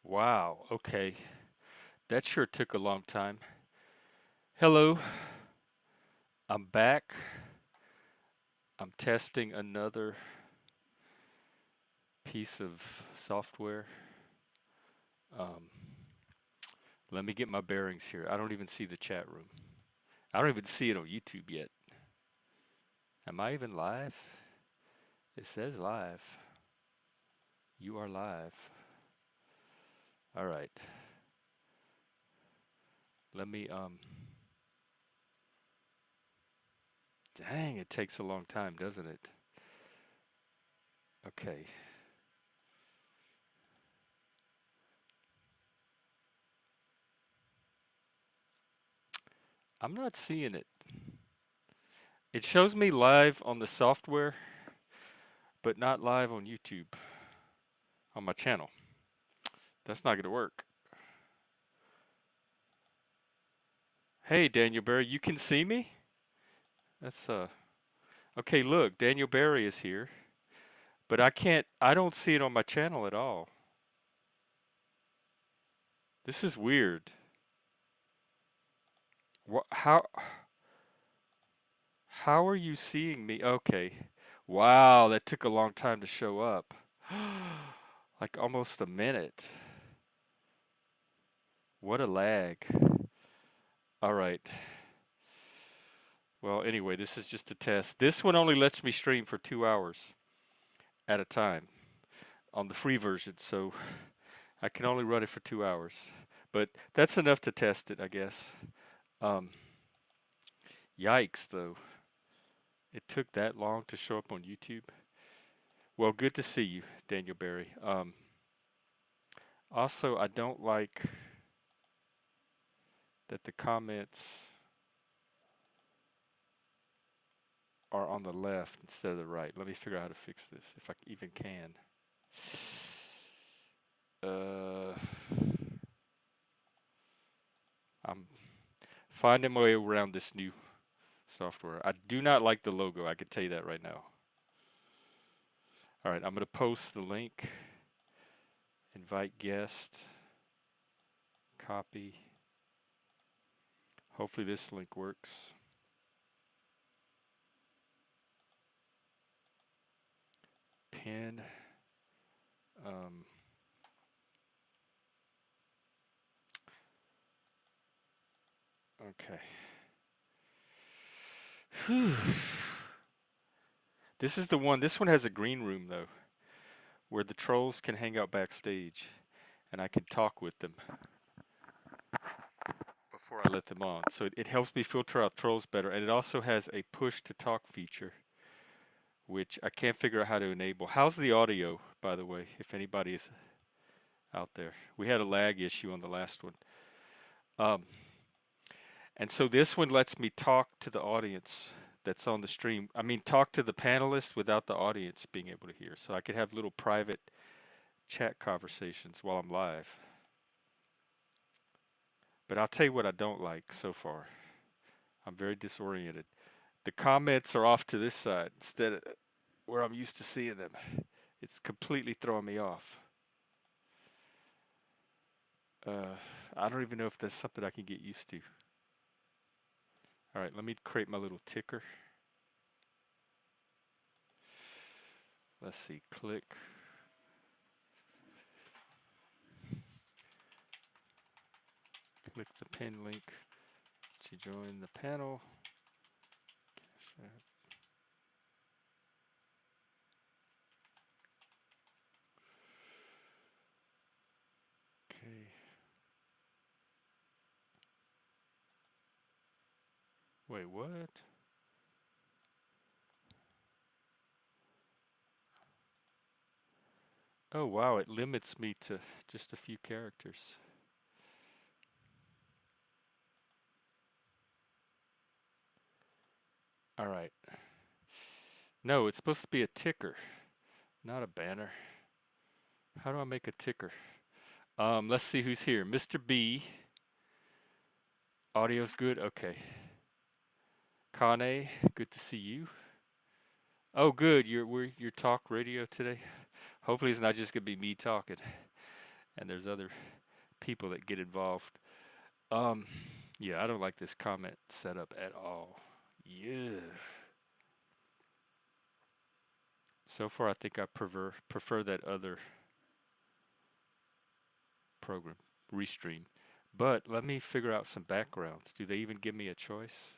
Wow, okay. That sure took a long time. Hello, I'm back. I'm testing another piece of software. Um, Let me get my bearings here. I don't even see the chat room. I don't even see it on YouTube yet. Am I even live? It says live. You are live. All right. Let me dang, it takes a long time, doesn't it? Okay. I'm not seeing it. It shows me live on the software, but not live on YouTube on my channel. That's not going to work. Hey, Daniel Barry, you can see me? That's okay, look, Daniel Barry is here, but I don't see it on my channel at all. This is weird. How are you seeing me? Okay. Wow, that took a long time to show up. Like almost a minute. What a lag. All right. Well, anyway, this is just a test. This one only lets me stream for 2 hours at a time on the free version, so I can only run it for 2 hours. But that's enough to test it, I guess. Um, Yikes, though. It took that long to show up on YouTube. Well, good to see you, Daniel Barry. Also, I don't like that the comments are on the left instead of the right. Let me figure out how to fix this, if I even can. Uh, I'm finding my way around this new software. I do not like the logo. I can tell you that right now. All right, I'm going to post the link, invite guest, copy. Hopefully this link works. Pin. Um, okay. Whew. This is the one. This one has a green room though, where the trolls can hang out backstage, and I can talk with them before I let them on. So it helps me filter out trolls better, and it also has a push to talk feature, which I can't figure out how to enable. How's the audio, by the way, if anybody is out there? We had a lag issue on the last one. Um, and so this one lets me talk to the audience that's on the stream. I mean, talk to the panelists without the audience being able to hear. So I could have little private chat conversations while I'm live. But I'll tell you what I don't like so far. I'm very disoriented. The comments are off to this side instead of where I'm used to seeing them. It's completely throwing me off. Uh, I don't even know if that's something I can get used to. All right, let me create my little ticker. Let's see, click. Click the pin link to join the panel. Okay. Wait, what? Oh, wow, it limits me to just a few characters. All right. No, it's supposed to be a ticker, not a banner. How do I make a ticker? Let's see who's here. Mr. B. Audio's good? Okay. Kane, good to see you. Oh, good. You're talk radio today. Hopefully, it's not just gonna be me talking. and there's other people that get involved. Um, yeah, I don't like this comment setup at all. Yeah. So far, I think I prefer that other program, Restream. But let me figure out some backgrounds. Do they even give me a choice?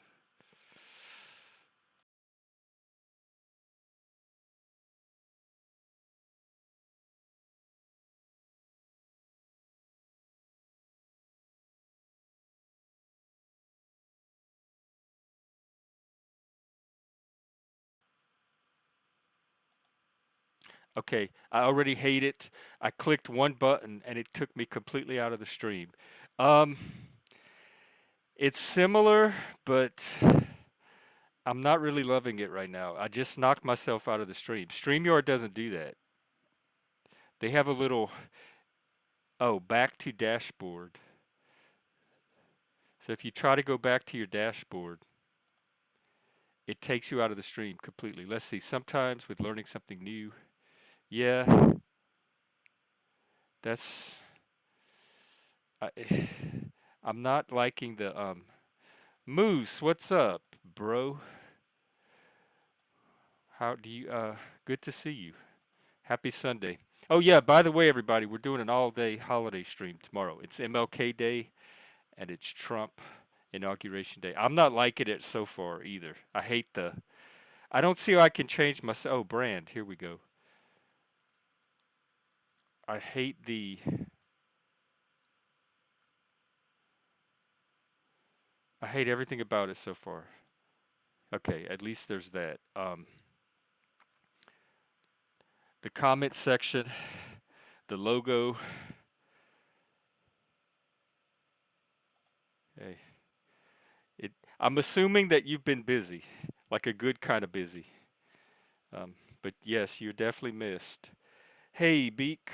Okay, I already hate it. I clicked one button and it took me completely out of the stream. Um, it's similar, but I'm not really loving it right now. I just knocked myself out of the stream. StreamYard doesn't do that. They have a little, oh, back to dashboard. So if you try to go back to your dashboard, it takes you out of the stream completely. Let's see, sometimes with learning something new, yeah, that's, I, I'm not liking the, Moose, what's up, bro? How do you, good to see you. Happy Sunday. Oh yeah, by the way, everybody, we're doing an all-day holiday stream tomorrow. It's MLK Day and it's Trump inauguration day. I'm not liking it so far either. I hate the. I don't see how I can change my. Oh, brand. Here we go. I hate the. I hate everything about it so far. Okay, at least there's that. The comment section, the logo. Hey, it. I'm assuming that you've been busy, like a good kind of busy. But yes, you definitely missed. Hey, Beak.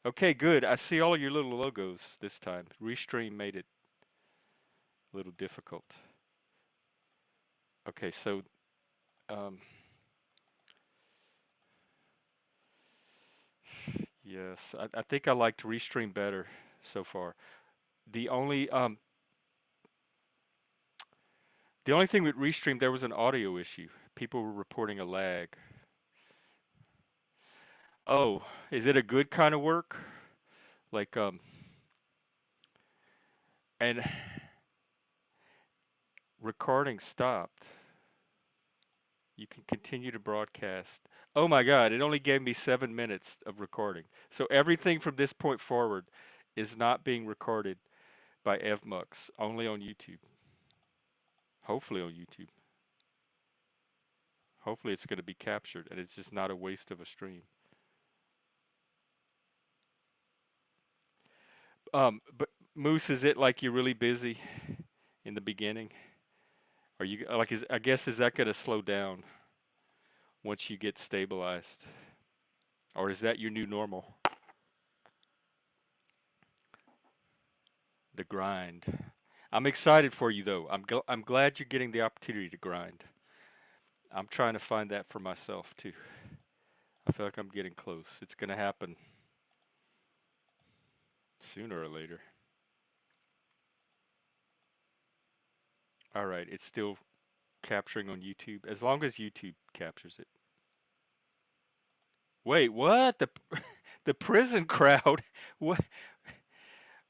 Okay, good. I see all of your little logos this time. Restream made it a little difficult. Okay, so um, yes, I think I liked Restream better so far. The only um, the only thing with Restream, there was an audio issue. People were reporting a lag. Oh, is it a good kind of work? Like and recording stopped. You can continue to broadcast. Oh my God, it only gave me 7 minutes of recording. So everything from this point forward is not being recorded by Evmux, only on YouTube. Hopefully on YouTube. Hopefully it's going to be captured and it's just not a waste of a stream. But Moose, is it like you're really busy in the beginning? Are you like is I guess is that going to slow down once you get stabilized? Or is that your new normal? The grind. I'm excited for you though. I'm glad you're getting the opportunity to grind. I'm trying to find that for myself too. I feel like I'm getting close. It's going to happen sooner or later. All right, it's still capturing on YouTube as long as YouTube captures it. Wait, what? The the prison crowd? What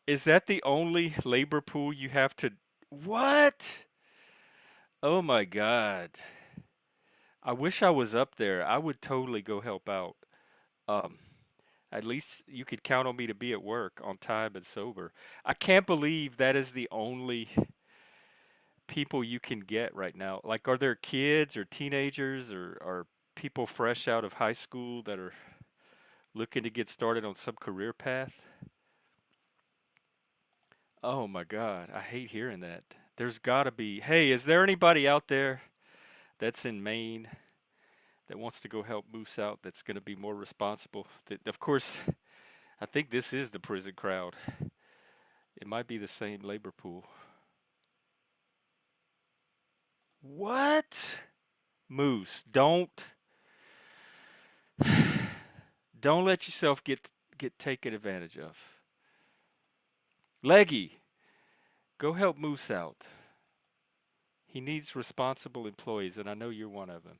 is that the only labor pool you have to What? Oh my God. I wish I was up there. I would totally go help out. Um at least you could count on me to be at work on time and sober. I can't believe that is the only people you can get right now. Like, are there kids or teenagers or people fresh out of high school that are looking to get started on some career path? Oh my God, I hate hearing that. There's gotta be, hey, is there anybody out there that's in Maine that wants to go help Moose out that's gonna be more responsible? That, of course, I think this is the prison crowd. It might be the same labor pool. What? Moose, don't let yourself get taken advantage of. Leggy, go help Moose out. He needs responsible employees, and I know you're one of them.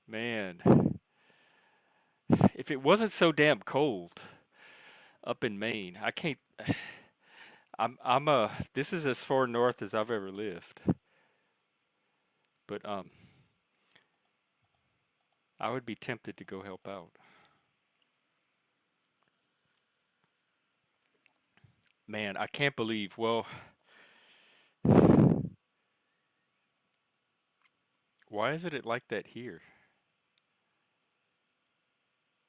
Man, if it wasn't so damn cold up in Maine, I can't. This is as far north as I've ever lived. But I would be tempted to go help out. Man, I can't believe. Well, why isn't it like that here?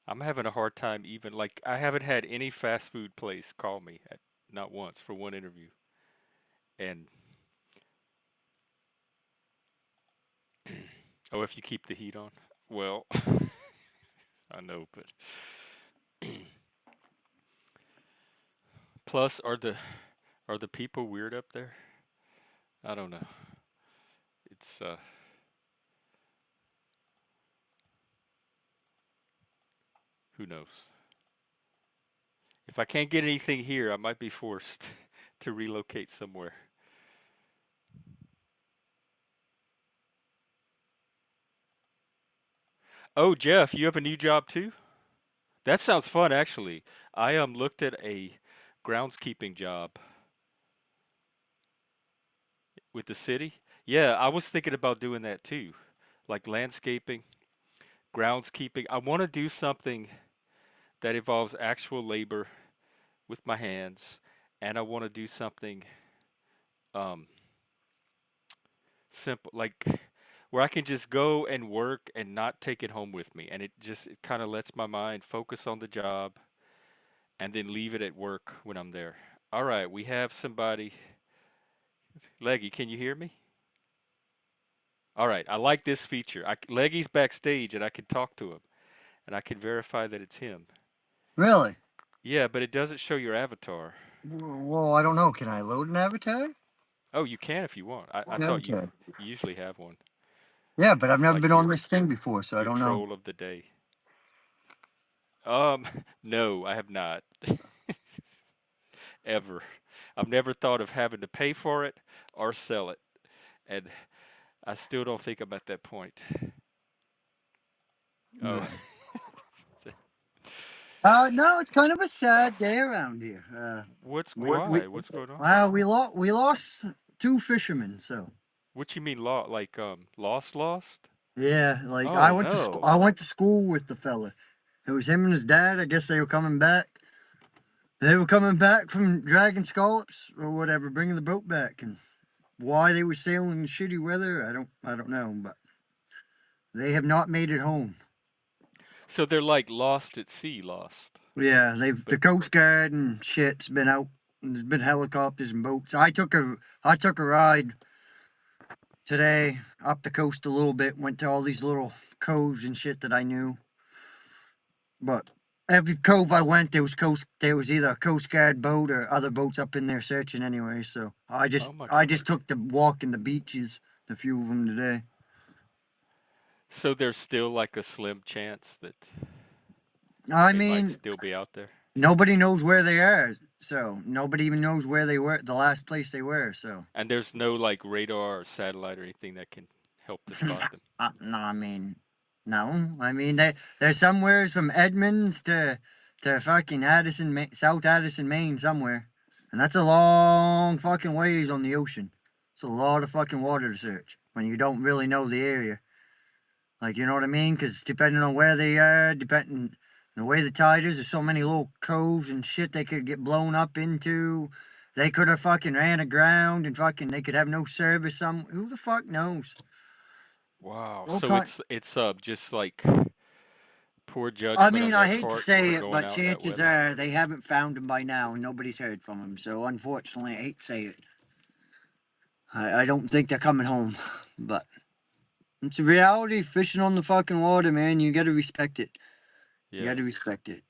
I'm having a hard time even like I haven't had any fast food place call me at, not once for one interview. And oh, if you keep the heat on. Well, I know, but plus are the people weird up there? I don't know. It's who knows. If I can't get anything here, I might be forced to relocate somewhere. Oh, Jeff, you have a new job too? That sounds fun, actually. I looked at a groundskeeping job with the city. Yeah, I was thinking about doing that too, like landscaping, groundskeeping. I want to do something that involves actual labor with my hands, and I want to do something um, simple, like where I can just go and work and not take it home with me, and it kind of lets my mind focus on the job and then leave it at work when I'm there. All right, we have somebody. Leggy, can you hear me? All right, I like this feature. Leggy's backstage, and I can talk to him, and I can verify that it's him. Really? Yeah, but it doesn't show your avatar. Well, I don't know. Can I load an avatar? Oh, you can if you want. I What thought avatar? you usually have one, Yeah, but I've never like been on this thing before, so I your don't know. troll of the day. No, I have not. Ever. I've never thought of having to pay for it or sell it, and I still don't think I'm at that point. Oh, No. No, it's kind of a sad day around here. why? What's going on? We lost two fishermen, so What you mean like lost? yeah, like Oh no. I went to school with the fella. It was him and his dad. I guess they were coming back. They were coming back from dragging scallops or whatever, bringing the boat back, and why they were sailing in shitty weather, I don't know, but they have not made it home. So they're like lost at sea, lost. Yeah, But the Coast Guard and shit's been out. And there's been helicopters and boats. I took a ride today up the coast a little bit. Went to all these little coves and shit that I knew. But every cove I went, there was either a Coast Guard boat or other boats up in there searching anyway. So oh my I god. just took the walk in the beaches, the few of them today. So there's still like a slim chance that I they might mean, still be out there. nobody knows where they are. So nobody even knows where they were, the last place they were. So And there's no like radar or satellite or anything that can help to spot them. no, I mean, no. I mean, there's somewheres from Edmonds to fucking South Addison, Maine, somewhere, and that's a long fucking ways on the ocean. It's a lot of fucking water to search when you don't really know the area. Like, you know what I mean? Because depending on where they are, depending on the way the tide is, there's so many little coves and shit they could get blown up into. They could have fucking ran aground and fucking they could have no service. Who the fuck knows? Wow. All So kind. it's just like poor I judgment mean, on I their hate to part for say it, going but out in that chances weather. are they haven't found him by now and nobody's heard from him. So unfortunately, I hate to say it. I don't think they're coming home, but it's a reality. Fishing on the fucking water, man. You gotta respect it. You Yeah. gotta respect it.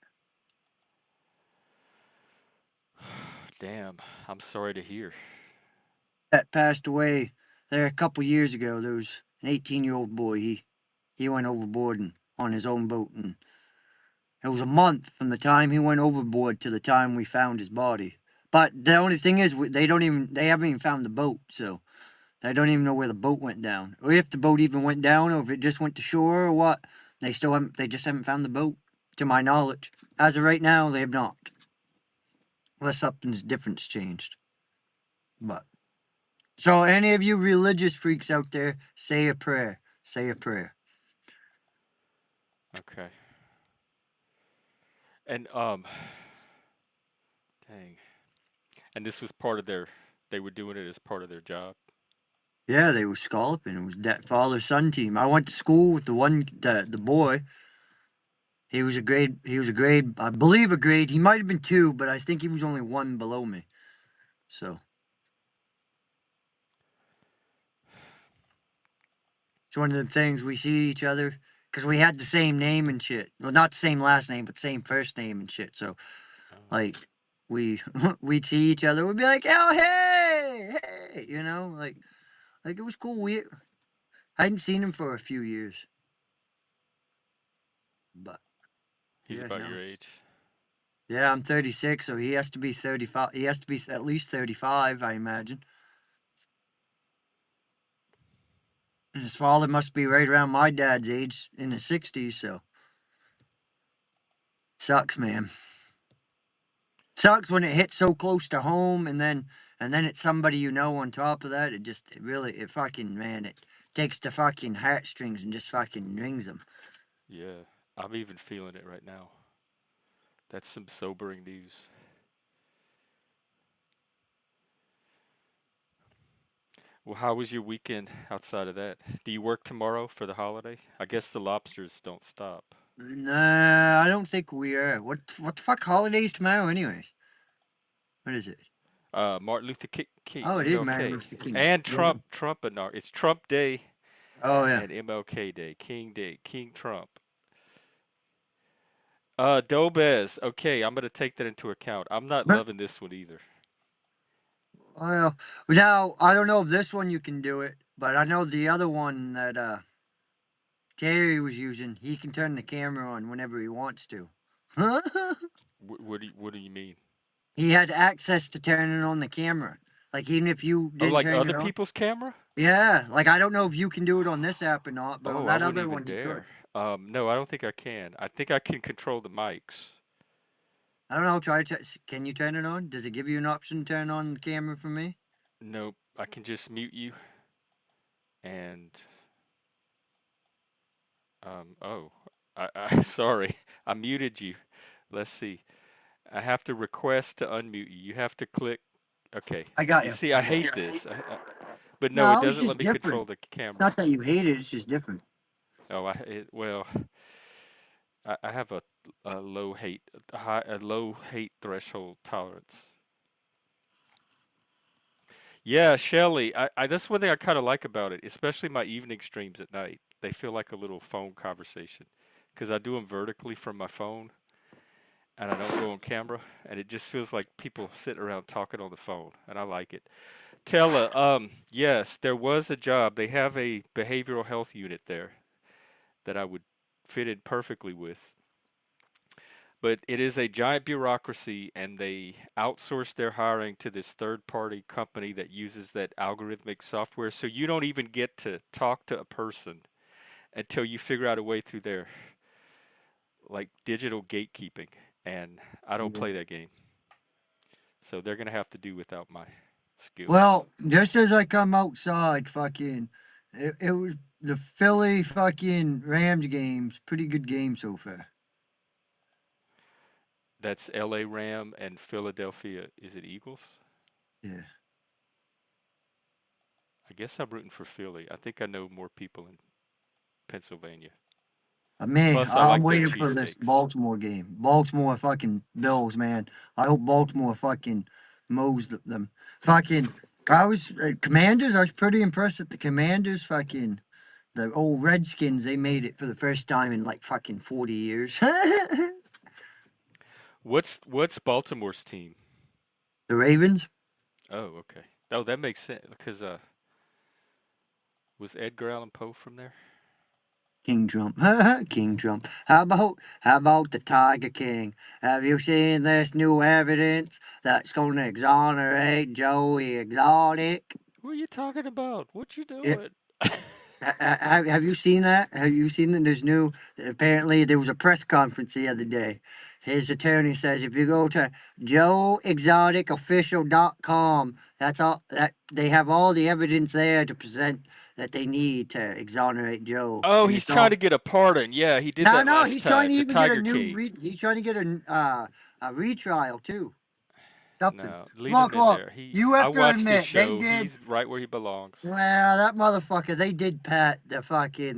Damn. I'm sorry to hear. That passed away there a couple years ago. There was an 18-year-old boy. He went overboard and on his own boat, and It was a month from the time he went overboard to the time we found his body. But the only thing is, they haven't even found the boat, so they don't even know where the boat went down, or if the boat even went down, or if it just went to shore, or what. They just haven't found the boat, to my knowledge. As of right now, they have not, unless something's different's changed. But so, any of you religious freaks out there, say a prayer. Say a prayer. Okay. And dang. And this was part of their. They were doing it as part of their job. Yeah, they were scalloping. It was that father son team. I went to school with the boy. He was a grade. He was a grade. I believe a grade. He might have been two, but I think he was only one below me. So it's one of the things we see each other because we had the same name and shit. Well, not the same last name, but same first name and shit. So Oh. like we we'd see each other. We'd be like, "Oh, hey, hey," like it was cool. I hadn't seen him for a few years, but He's yeah, about no, your it's age. yeah. I'm 36, so he has to be 35. He has to be at least 35, I imagine. And his father must be right around my dad's age, in his 60s. So sucks, man. Sucks when it hits so close to home, and then it's somebody you know on top of that. It really it fucking man it takes the fucking heartstrings and just fucking rings them. Yeah. I'm even feeling it right now. That's some sobering news. Well, how was your weekend outside of that? Do you work tomorrow for the holiday? I guess the lobsters don't stop. Nah, I don't think we are. What the fuck holidays tomorrow, anyways? What is it? Martin Luther King, Oh, it is Martin MLK, Luther King. and Yeah. Trump, it's Trump Day Oh yeah. and MLK Day, King Day, King Trump. Dobez. Okay, I'm gonna take that into account. I'm not loving this one either. Well, now I don't know if this one you can do it, but I know the other one that Terry was using. He can turn the camera on whenever he wants to. What do you mean? He had access to turning on the camera. Like even if you Oh, didn't like turn other it on. people's camera? Yeah, like I don't know if you can do it on this app or not, but on Oh, I that wouldn't other even one he could. dare. No, I don't think I can. I think I can control the mics. I don't know. Can you turn it on? Does it give you an option to turn on the camera for me? Nope, I can just mute you and oh, sorry, I muted you. Let's see. I have to request to unmute you. You have to click. Okay. I got You you. see, I hate this. But no, it No, it's doesn't let just me control different. the It's camera. not that you hate it. It's just different. Oh, well, I have a low hate, a low hate threshold tolerance. Yeah, Shelly, that's one thing I kind of like about it, especially my evening streams at night. They feel like a little phone conversation because I do them vertically from my phone and I don't go on camera, and it just feels like people sitting around talking on the phone, and I like it. Tella, yes, there was a job. They have a behavioral health unit there that I would fit in perfectly with. But it is a giant bureaucracy, and they outsource their hiring to this third party company that uses that algorithmic software. So you don't even get to talk to a person until you figure out a way through their like digital gatekeeping. And I don't Yeah. play that game. So they're going to have to do without my skills. Well, just as I come outside, it was the Philly fucking Rams games. Pretty good game so far. That's LA Ram and Philadelphia. Is it Eagles? Yeah. I guess I'm rooting for Philly. I think I know more people in Pennsylvania. Plus, I I'm like their waiting for this cheesesteaks. Baltimore game. Baltimore fucking Bills, man. I hope Baltimore fucking mows them. Fucking, Commanders. I was pretty impressed at the Commanders. Fucking the old Redskins. They made it for the first time in like fucking 40 years. The What's Baltimore's team? Ravens. Oh, okay. Oh, that makes sense because was Edgar Allan Poe from there? King Trump. King Trump. How about the Tiger King? Have you seen this new evidence that's going to exonerate Joey Exotic? What are you talking about? What you Yeah, doing? have you seen that? Have you seen that there's new? Apparently, there was a press conference the other day. His attorney says if you go to joeexoticofficial.com, that's all that they have all the evidence there to present that they need to exonerate Joe, Oh, and he's it's trying all. to get a pardon. Yeah, he did No, that no, last he's trying time. to The even get a Tiger new. King. He's trying to get a retrial too. Something. No, leave him Look, in look. there. You I have to watched his admit they show. did. He's right where he belongs. Well, that motherfucker, they did pat the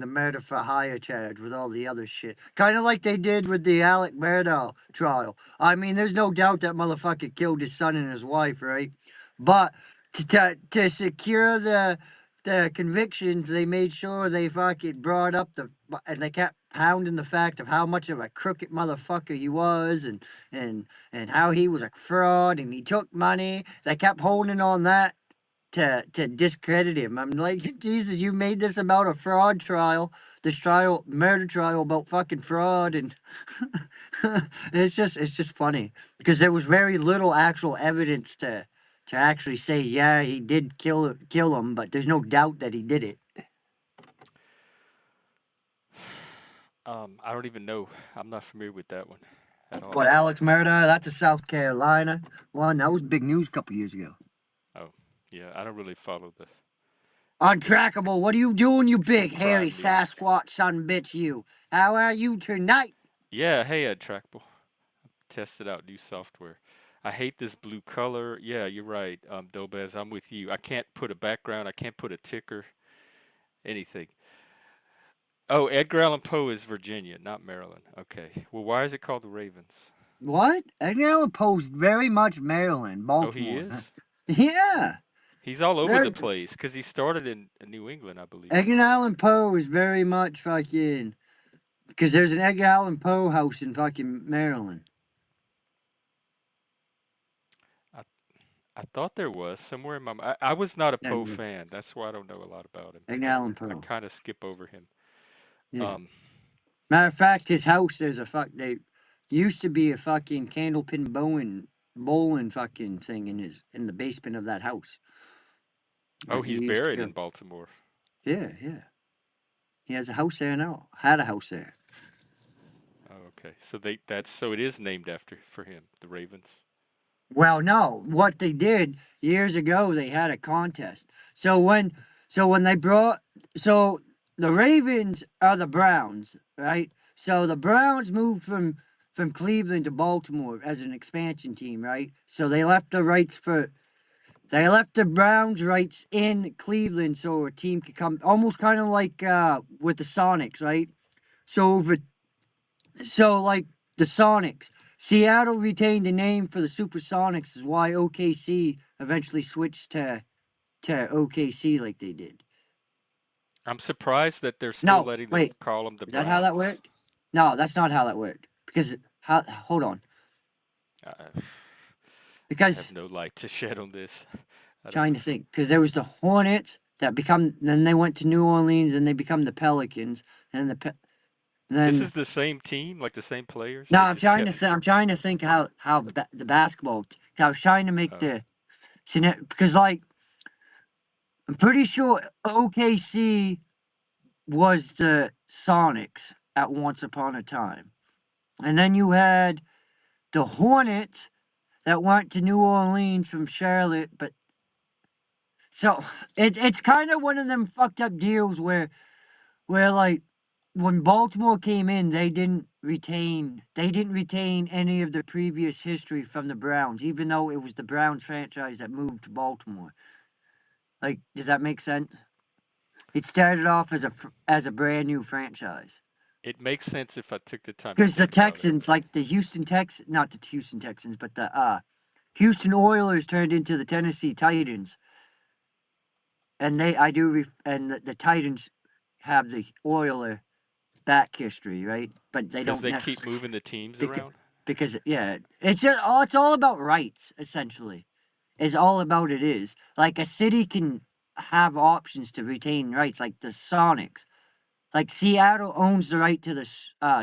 murder for hire charge with all the other shit. Kind of like they did with the Alec Murdaugh trial. I mean, there's no doubt that motherfucker killed his son and his wife, right? But to secure the convictions, they made sure they fucking brought up and they kept pounding the fact of how much of a crooked motherfucker he was and how he was a fraud and he took money. They kept holding on that to discredit him. I'm like, Jesus, you made this about a fraud trial, murder trial about fucking fraud, and it's just funny because there was very little actual evidence to actually say, yeah, he did kill him, but there's no doubt that he did it. I don't even know. I'm not familiar with that one at all. But Alex Murdaugh, that's a South Carolina one. That was big news a couple years ago. Oh, yeah, I don't really follow the Untrackable, what are you doing, you true big hairy crime news. Sasquatch son bitch, you? How are you tonight? Yeah, hey, Trackable. Tested out new software. I hate this blue color. Yeah, you're right, Dobez. I'm with you. I can't put a background. I can't put a ticker. Anything. Oh, Edgar Allan Poe is Virginia, not Maryland. Okay. Well, why is it called the Ravens? What? Edgar Allan Poe's very much Maryland, Oh, he Baltimore. is. Yeah. He's all over the Very, place because he started in New England, I believe. Edgar Allan Poe is very much fucking. Because there's an Edgar Allan Poe house in fucking Maryland. I I thought there was somewhere in my. I was not a Yeah, Poe fan. That's why I don't know a lot about him. Edgar Allan I Poe. kind of skip over him. Yeah. Um, Matter of fact, his house, there's a they used to be a fucking candlepin bowling fucking thing in the basement of that house. oh, That he he's used to buried go. in Baltimore. Yeah, yeah. He has a house there now. Had a house there. Oh, okay. So so it is named after for him, the Ravens. Well, no. What they did years ago, they had a contest. So when they brought so the Ravens are the Browns, right? So the Browns moved from Cleveland to Baltimore as an expansion team, right? So they left the Browns rights in Cleveland so a team could come almost kind of like with the Sonics, right? So over so, like the Sonics, Seattle retained the name for the Supersonics, is why OKC eventually switched to OKC like they did. I'm surprised that they're still No, letting them wait, call them the is that how that Browns. worked? No, that's not how that worked. Because how? Hold on, I, I have because no light to shed on this. I don't. trying to think, because there was the Hornets that become, then they went to New Orleans and they become the Pelicans, and This then is the same team, like the same players. no, They just kept. I'm trying to think how the basketball. I was trying to make Oh, the because like I'm pretty sure OKC was the Sonics at once upon a time. And then you had the Hornets that went to New Orleans from Charlotte, but so it's kind of one of them fucked up deals where like when Baltimore came in, they didn't retain any of the previous history from the Browns, even though it was the Browns franchise that moved to Baltimore. Like, does that make sense? It started off as a brand new franchise it makes sense if I took the time to because the think about it. Texans, like the Houston Texans, not the Houston Texans, but the Houston Oilers turned into the Tennessee Titans, and the Titans have the Oiler back history, right? But they Because don't they keep necessarily moving the teams because, around. because yeah, it's all about rights essentially. Is all about it is like a city can have options to retain rights, like the Sonics. like Seattle owns the right to the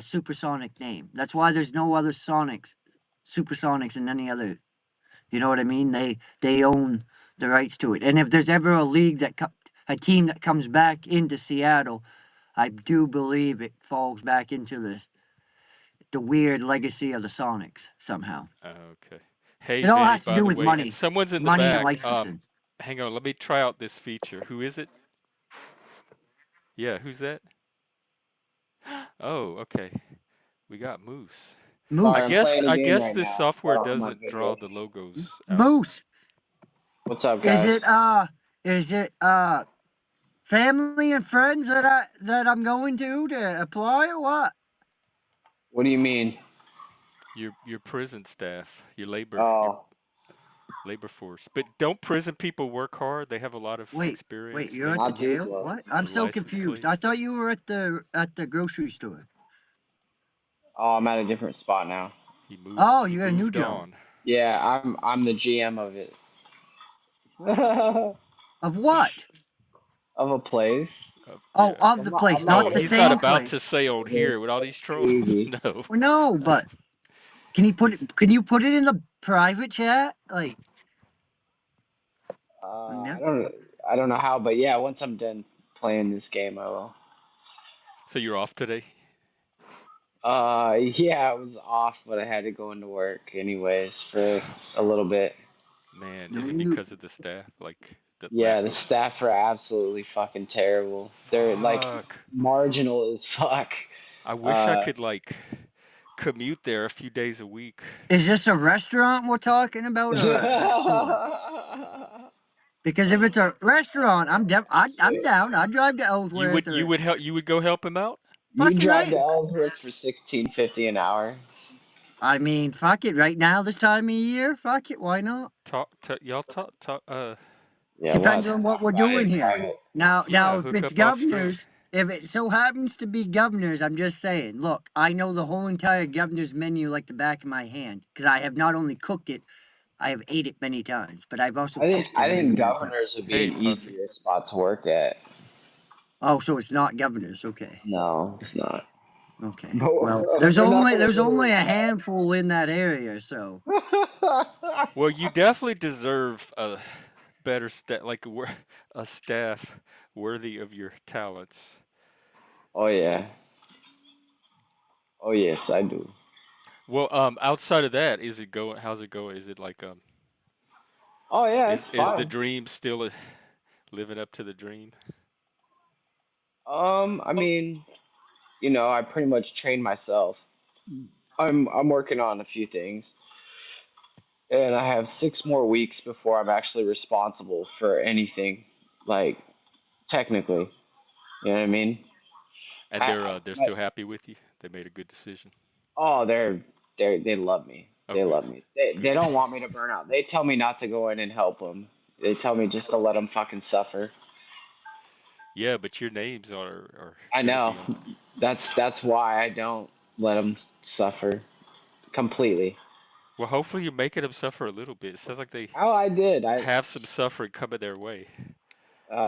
supersonic name. That's why there's no other supersonics in any other. You know what I mean? They own the rights to it. And if there's ever a league a team that comes back into Seattle, I do believe it falls back into the weird legacy of the Sonics somehow. Okay. Hey, It all Vinny, has to by do the with way, and money, someone's in the money and back. licensing. Hang on, let me try out this feature. Who is it? Yeah, who's that? Oh, okay. We got Moose. I Sorry, Moose, I'm guess playing a I game guess right this now. software Got off my doesn't draw video. the logos out. Moose. What's up, Is guys? it family and friends that I'm going to apply or what? What do you mean? Your prison staff, your Oh, labor force. But don't prison people work hard? They have a lot of Wait, experience. you're at Maybe the not these jail? What? ones. I'm or so license confused. I plates. thought you were at the grocery store. Oh, I'm at a different spot now. He moved. Oh, He you got a new moved job. on. Yeah, I'm the GM of it. Of what? Of a place. Oh, Yeah. of I'm the not. place, I'm not not Oh, the gonna he's not same talk about place. to say on here this. with all these It's too trolls. easy. No. Well, no, but He's can you put it in the private chat? Like, I no. don't. I don't know how, but yeah, once I'm done playing this game, I will. so you're off today? Yeah, I was off, but I had to go into work anyways for a little bit. Man, No, is it because of the staff? Like the Yeah, lack the of staff are absolutely fucking terrible. They're like fuck. marginal as fuck. I wish I Uh, could like commute there a few days a week. Is this a restaurant we're talking about or a store? Because if it's a restaurant, I'm down. I drive to Ellsworth You or would help you would go help him out? you fucking drive right. to Ellsworth for 16.50 an hour. I mean, fuck it. Right now, this time of year, fuck it. Why not? Y'all talk Yeah, we'll have Depends to on what talk we're about it doing in here. private. Now, yeah, if hook it's up off stream. governors, if it so happens to be governors, I'm just saying. Look, I know the whole entire governor's menu like the back of my hand because I have not only cooked it, I have ate it many times, but I've also cooked I it many, think many times. governors would be Hey, an Puffy. easier spot to work at. Oh, so it's not governors. Okay. No, it's not. Okay. But Well, we're not gonna there's get only into a handful in that area, so that. Well, you definitely deserve a better a staff worthy of your talents. Oh yeah. Oh yes, I do. Well, outside of that, is it going? How's it going? Is it like Oh yeah, it's is the fun. dream still living up to the dream? I mean, I pretty much trained myself. I'm working on a few things, and I have 6 more weeks before I'm actually responsible for anything, like technically. You know what I mean? And I they're my, still happy with you. They made a good decision. oh, they love me. Oh, They good, love me. They good. don't want me to burn out. They tell me not to go in and help them. They tell me just to let them fucking suffer. Yeah, but your names are I gonna know. be on. That's why I don't let them suffer completely. Well, hopefully you're making them suffer a little bit. It sounds like they Oh, I did. have some suffering coming their way.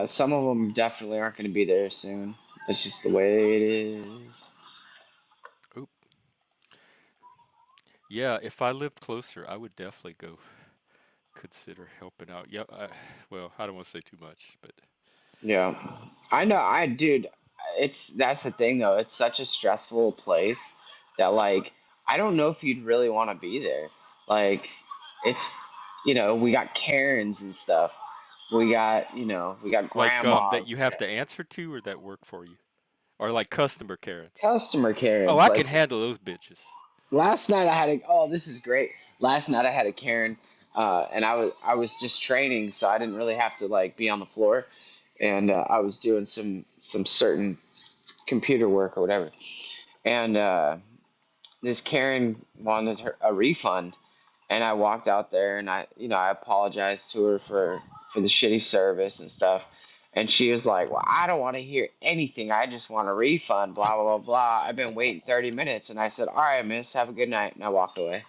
Some of them definitely aren't going to be there soon. That's just the way it is. Oop. Yeah, if I lived closer, I would definitely go consider helping out. Yeah, well, I don't want to say too much, but Yeah, I know. Dude, that's the thing though. It's such a stressful place that like I don't know if you'd really want to be there. Like, it's we got Karens and stuff. We got like grandmas, that you have to answer to or that work for you, or like customer Karens. customer Oh, Karens. I Like can handle those bitches. last night I had a oh this is great. Last night I had a Karen, and I was just training, so I didn't really have to like be on the floor, and I was doing some certain computer work or whatever, and this Karen wanted a refund, and I walked out there and I apologized to her for the shitty service and stuff. And she was like, "Well, I don't want to hear anything. I just want a refund. Blah blah blah blah. I've been waiting 30 minutes." And I said, "All right, miss. Have a good night." And I walked away.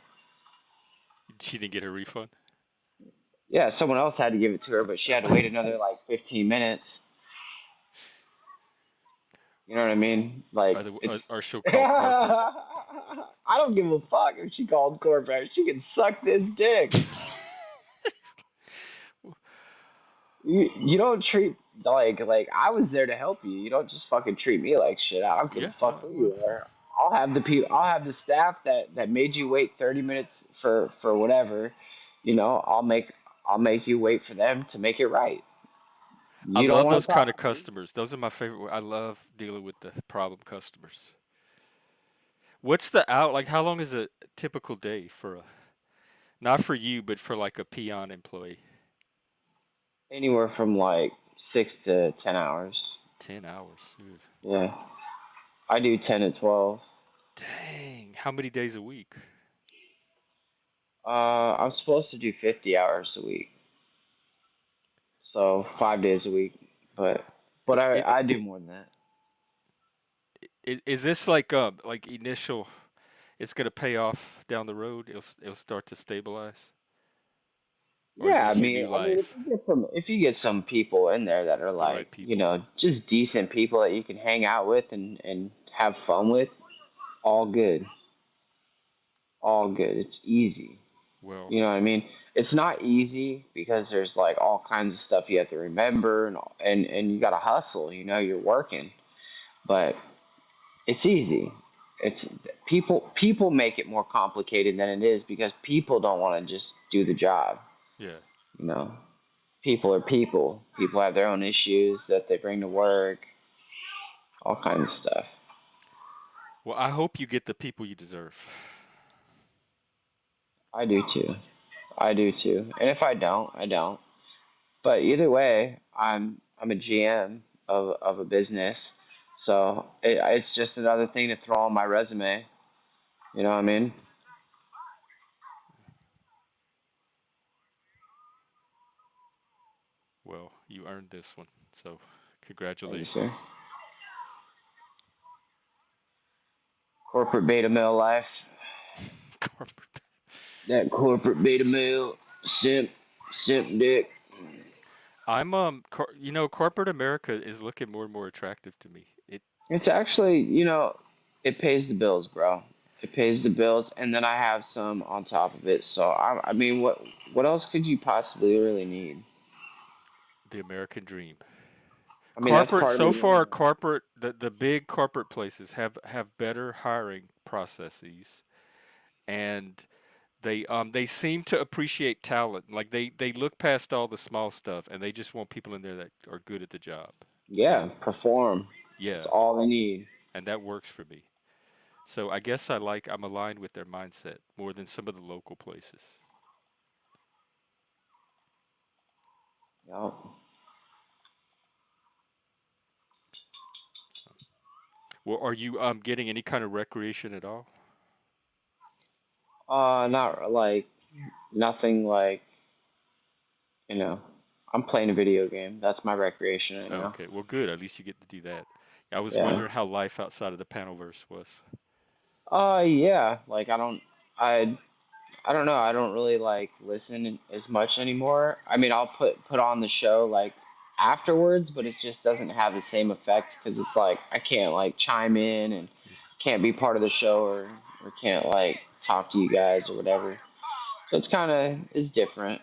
She didn't get her refund. Yeah, someone else had to give it to her, but she had to wait another like 15 minutes. You know what I mean? Like Are it's. so called corporate. I don't give a fuck if she called corporate. She can suck this dick. You don't treat like I was there to help you. You don't just fucking treat me like shit. I don't give a Yeah, fuck who well, you are. I'll have the people. I'll have the staff that made you wait 30 minutes for whatever. You know, I'll make you wait for them to make it right. I You don't love want those to kind talk of to me. customers. Those are my favorite. I love dealing with the problem customers. What's the out like? How long is a typical day for a not for you, but for like a peon employee? Anywhere from like 6 to 10 hours. 10 hours. Ooh. Yeah, I do 10 to 12. Dang, how many days a week? I'm supposed to do 50 hours a week, so 5 days a week. But but But I do more than that. is this like initial? It's gonna pay off down the road. It'll start to stabilize, or is Yeah, this your new I mean, life? if you get some people in there that are The like, right people. just decent people that you can hang out with and have fun with, all good, all good. It's easy. Well, You know what I mean? It's not easy because there's like all kinds of stuff you have to remember and you got to hustle. You're working, but it's easy. It's people make it more complicated than it is because people don't want to just do the job. yeah. You know, people are people. People have their own issues that they bring to work, all kinds of stuff. Well, I hope you get the people you deserve. I do too. I do too. And if I don't, I don't. But either way, I'm a GM of a business, so it's just another thing to throw on my resume. You know what I mean? Well, you earned this one, so Thank you, sir. congratulations. Corporate beta male life. Corporate. That corporate beta male simp dick. Corporate America is looking more and more attractive to me. It's actually, it pays the bills, bro. It pays the bills, and then I have some on top of it. So I mean, what else could you possibly really need? The American dream. I mean, that's Corporate part of so it. far, the big corporate places have better hiring processes, and they seem to appreciate talent. Like they look past all the small stuff, and they just want people in there that are good at the job. Yeah, And perform. That's yeah, all they need. and that works for me. So I guess I'm aligned with their mindset more than some of the local places. Yep. Well, are you getting any kind of recreation at all? Not like nothing like you know. I'm playing a video game. That's my recreation right Oh, now. okay. Well, good. At least you get to do that. I was Yeah. wondering how life outside of the panelverse was. Yeah. Like I, I don't know. I don't really like listen as much anymore. I mean, I'll put on the show like afterwards, but it just doesn't have the same effect because it's like I can't like chime in and can't be part of the show or can't like talk to you guys or whatever. So it's kind of is different,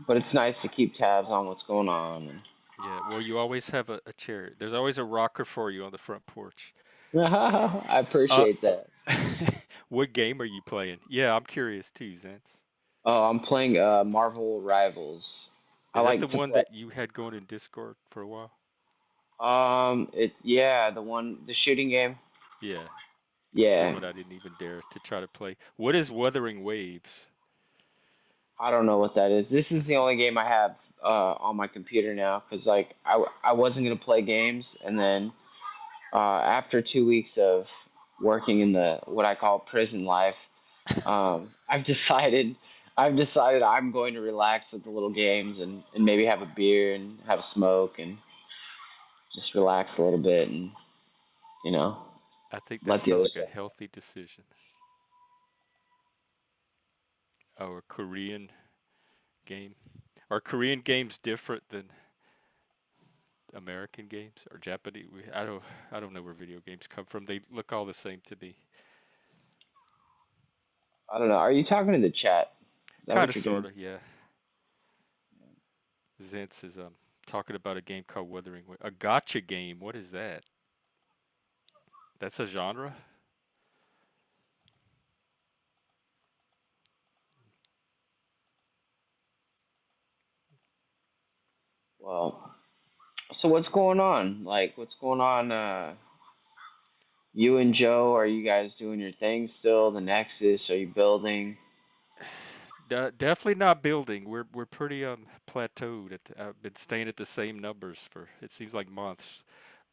but it's nice to keep tabs on what's going on. Yeah. Well, you always have a chair. There's always a rocker for you on the front porch. I Uh, appreciate that. what game are you playing? Yeah, I'm curious too, Zance. Oh, I'm playing Marvel Rivals. I Is that the like to one play. that you had going in Discord for a while? Yeah, the shooting game. Yeah, the Yeah, one I didn't even dare to try to play. What is Wuthering Waves? I don't know what that is. This is the That's only game I have on my computer now because like I wasn't gonna play games, and then after 2 weeks of working in the what I call prison life, I've decided I'm going to relax with the little games and maybe have a beer and have a smoke and just relax a little bit and you know I think that let the sounds other like a stuff. healthy decision. Oh, a Korean game. Are Korean games different than American games or Japanese. I don't know where video games come from. They look all the same to me. I don't know. Are you talking to the chat? Is that Kind what of, you're doing? sort of, yeah. Zentz is talking about a game called a gotcha game. What is that? That's a genre? Well, so what's going on? Like, what's going on? You and Joe, are you guys doing your thing still? The Nexus, are you building? Definitely not building. We're pretty plateaued. I've been staying at the same numbers for it seems like months.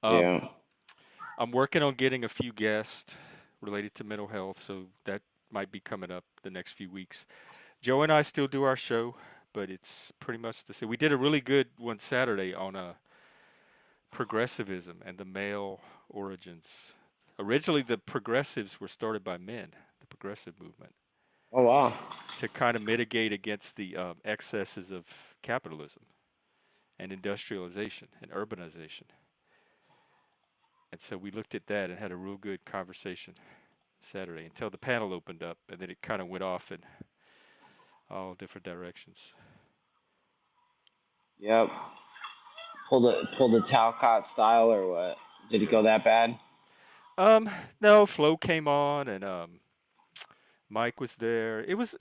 Um, Yeah. I'm working on getting a few guests related to mental health, so that might be coming up the next few weeks. Joe and I still do our show, but it's pretty much the same. We did a really good one Saturday on progressivism and the male origins. Originally, the progressives were started by men, the progressive movement, Oh wow. to kind of mitigate against the excesses of capitalism and industrialization and urbanization. And so we looked at that and had a real good conversation Saturday until the panel opened up, and then it kind of went off in all different directions. Yep. Pull the Talcott style or what? Did it go that bad? Um, no, Flo came on and Mike was there. It was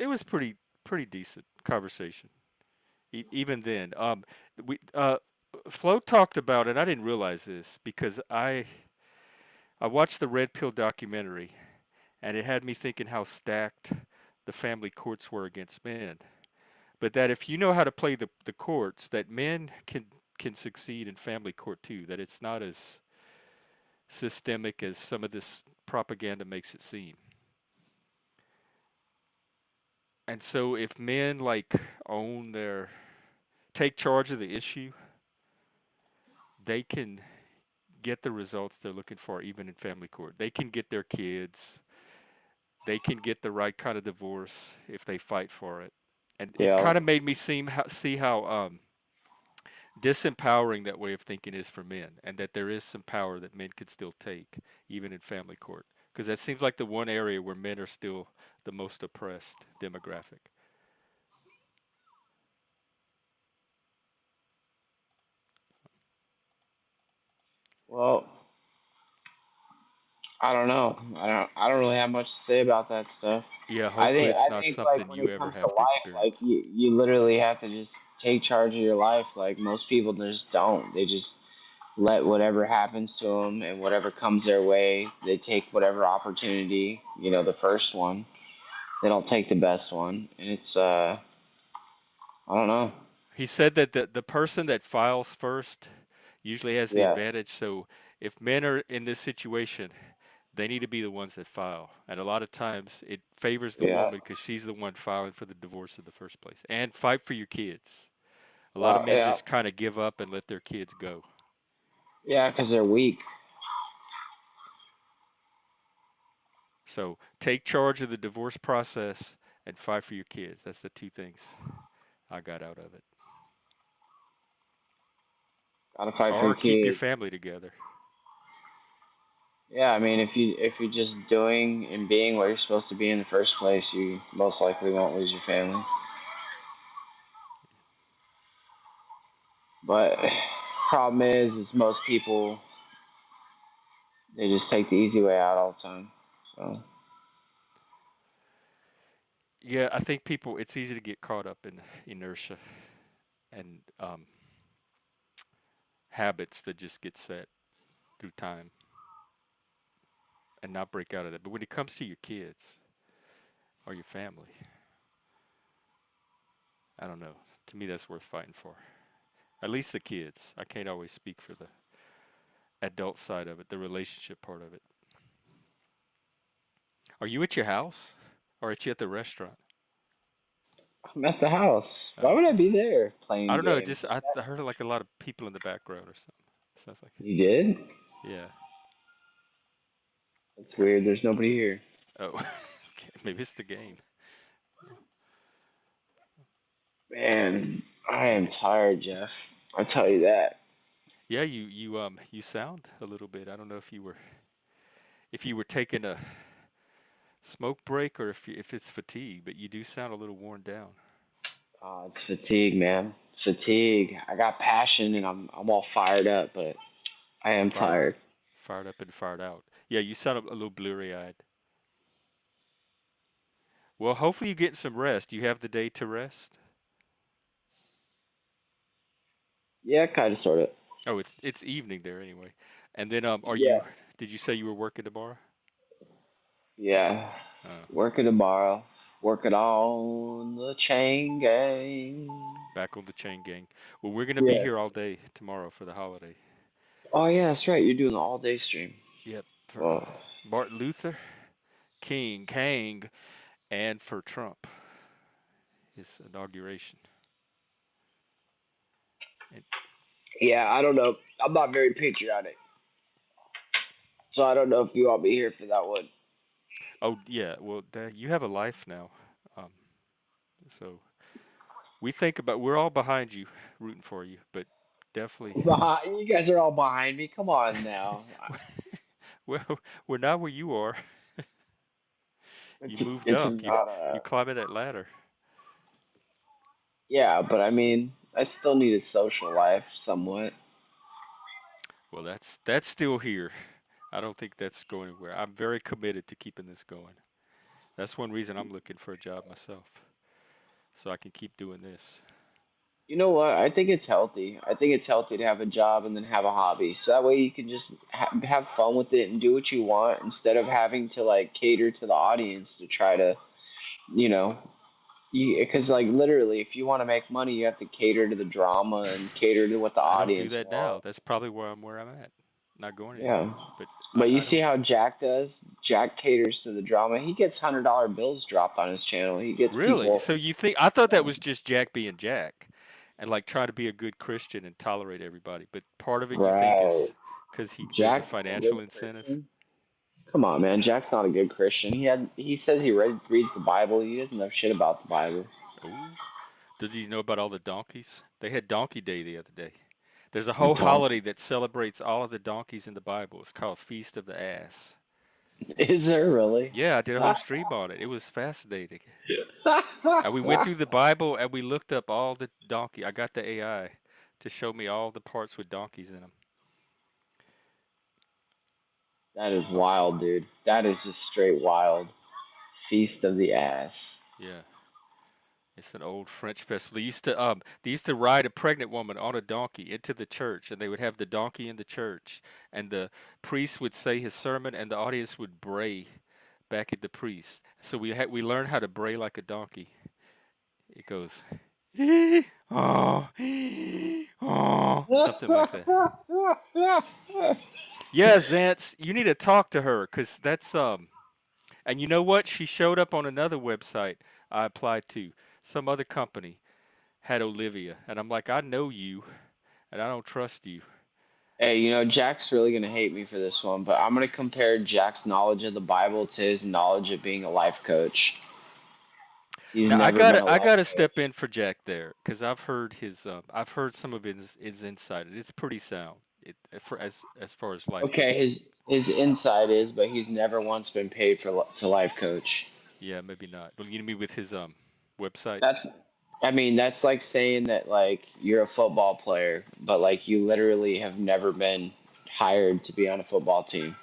pretty decent conversation. Even then, we Flo talked about it. I didn't realize this because I watched the Red Pill documentary and it had me thinking how stacked the family courts were against men. But that if you know how to play the courts, that men can succeed in family court too. That it's not as systemic as some of this propaganda makes it seem. And so if men like own their take charge of the issue, they can get the results they're looking for even in family court. They can get their kids. They can get the right kind of divorce if they fight for it. And it Yeah. kind of made me see how disempowering that way of thinking is for men, and that there is some power that men could still take even in family court. Because that seems like the one area where men are still the most oppressed demographic. Well, I don't know. I don't really have much to say about that stuff. Yeah, I hopefully think it's I not think like something when you it ever comes to have to life, like experience. you literally have to just take charge of your life. Like most people just don't. They just let whatever happens to them and whatever comes their way, they take whatever opportunity, the first one. They don't take the best one. And it's I don't know. He said that the person that files first usually has the Yeah. advantage. So if men are in this situation, they need to be the ones that file. And a lot of times it favors the Yeah. woman because she's the one filing for the divorce in the first place. And fight for your kids. A lot of Well, men yeah. just kind of give up and let their kids go. Yeah, cuz they're weak. So take charge of the divorce process and fight for your kids. That's the two things I got out of it. Got to fight for Or your keep your kids. family together. Yeah, I mean, if you're just doing and being what you're supposed to be in the first place, you most likely won't lose your family. But problem is most people they just take the easy way out all the time. So Yeah, I think people, it's easy to get caught up in inertia and habits that just get set through time and not break out of that. But when it comes to your kids or your family, I don't know. To me, that's worth fighting for. At least the kids. I can't always speak for the adult side of it, the relationship part of it. Are you at your house or are you at the restaurant? I'm at the house. Oh, Why would I okay. be there I playing don't know. Just games? I heard like a lot of people in the background or something. Sounds like You did? yeah. That's weird. There's nobody here. Oh, okay. Maybe it's the game. Man, I Maybe am it's tired, Jeff. I tell you that. Yeah, you sound a little bit. I don't know if you were taking a smoke break or if it's fatigue, but you do sound a little worn down. It's fatigue, man. It's fatigue. I got passion and I'm all fired up, but I am Fired tired. fired up and fired out. Yeah, you sound a little blurry eyed. Well, hopefully you get some rest. You have the day to rest. Yeah, kind of, sort of. Oh, it's evening there anyway. And then are Yeah. you did you say you were working tomorrow? Yeah. Uh, Working tomorrow. Working on the chain gang. back on the chain gang. Well, we're gonna be Yeah. here all day tomorrow for the holiday. Oh yeah, that's right. You're doing the all day stream. Yep, for Oh. Martin Luther King Kang and for Trump, his inauguration. And Yeah, I don't know. I'm not very patriotic, so I don't know if you want me here for that one. oh yeah, well you have a life now. Um, so we think about we're all behind you, rooting for you, but definitely You guys are all behind me. Come on now. well we're not where you are. You moved It's up. not You a. climbing that ladder. Yeah, but I mean, I still need a social life somewhat. Well, that's still here. I don't think that's going anywhere. I'm very committed to keeping this going. That's one reason I'm looking for a job myself, so I can keep doing this. You know what? I think it's healthy. I think it's healthy to have a job and then have a hobby. So that way you can just have fun with it and do what you want instead of having to like cater to the audience to try to, you know, because like literally, if you want to make money, you have to cater to the drama and cater to what the I don't do audience that now. wants. That's probably where I'm at. Not going anywhere. Yeah. But But you I see don't. how Jack does? Jack caters to the drama. He gets $100 bills dropped on his channel. He gets Really? people. So you think I thought that was just Jack being Jack and like trying to be a good Christian and tolerate everybody. But part of it you think Right. is because there's a Jack, a good financial incentive. Christian. Come on, man. Jack's not a good Christian. He says reads the Bible. He doesn't know shit about the Bible. Oh, does he know about all the donkeys? They had Donkey Day the other day. There's a whole Donkey. holiday that celebrates all of the donkeys in the Bible. It's called Feast of the Ass. Is there really? Yeah, I did a whole stream on it. It was fascinating. And we went through the Bible and we looked up all the donkey. I got the AI to show me all the parts with donkeys in them. That is Oh, wild, dude. That is just straight wild. Feast of the Ass. yeah. It's an old French festival. They used to ride a pregnant woman on a donkey into the church, and they would have the donkey in the church, and the priest would say his sermon, and the audience would bray back at the priest. So we learned how to bray like a donkey. It goes, oh, oh, something like that. Yeah, Zance, you need to talk to her, 'cause that's and you know what? She showed up on another website I applied to. Some other company had Olivia, and I'm like, I know you, and I don't trust you. Hey, Jack's really gonna hate me for this one, but I'm gonna compare Jack's knowledge of the Bible to his knowledge of being a life coach. He's Now never been a I life gotta step coach. in for Jack there, 'cause I've heard some of his insight. It's pretty sound. For as far as life Okay, coaching. his insight is, but he's never once been paid to life coach. Yeah, maybe not. But you mean with his website? That's, I mean, that's like saying that like you're a football player, but like you literally have never been hired to be on a football team.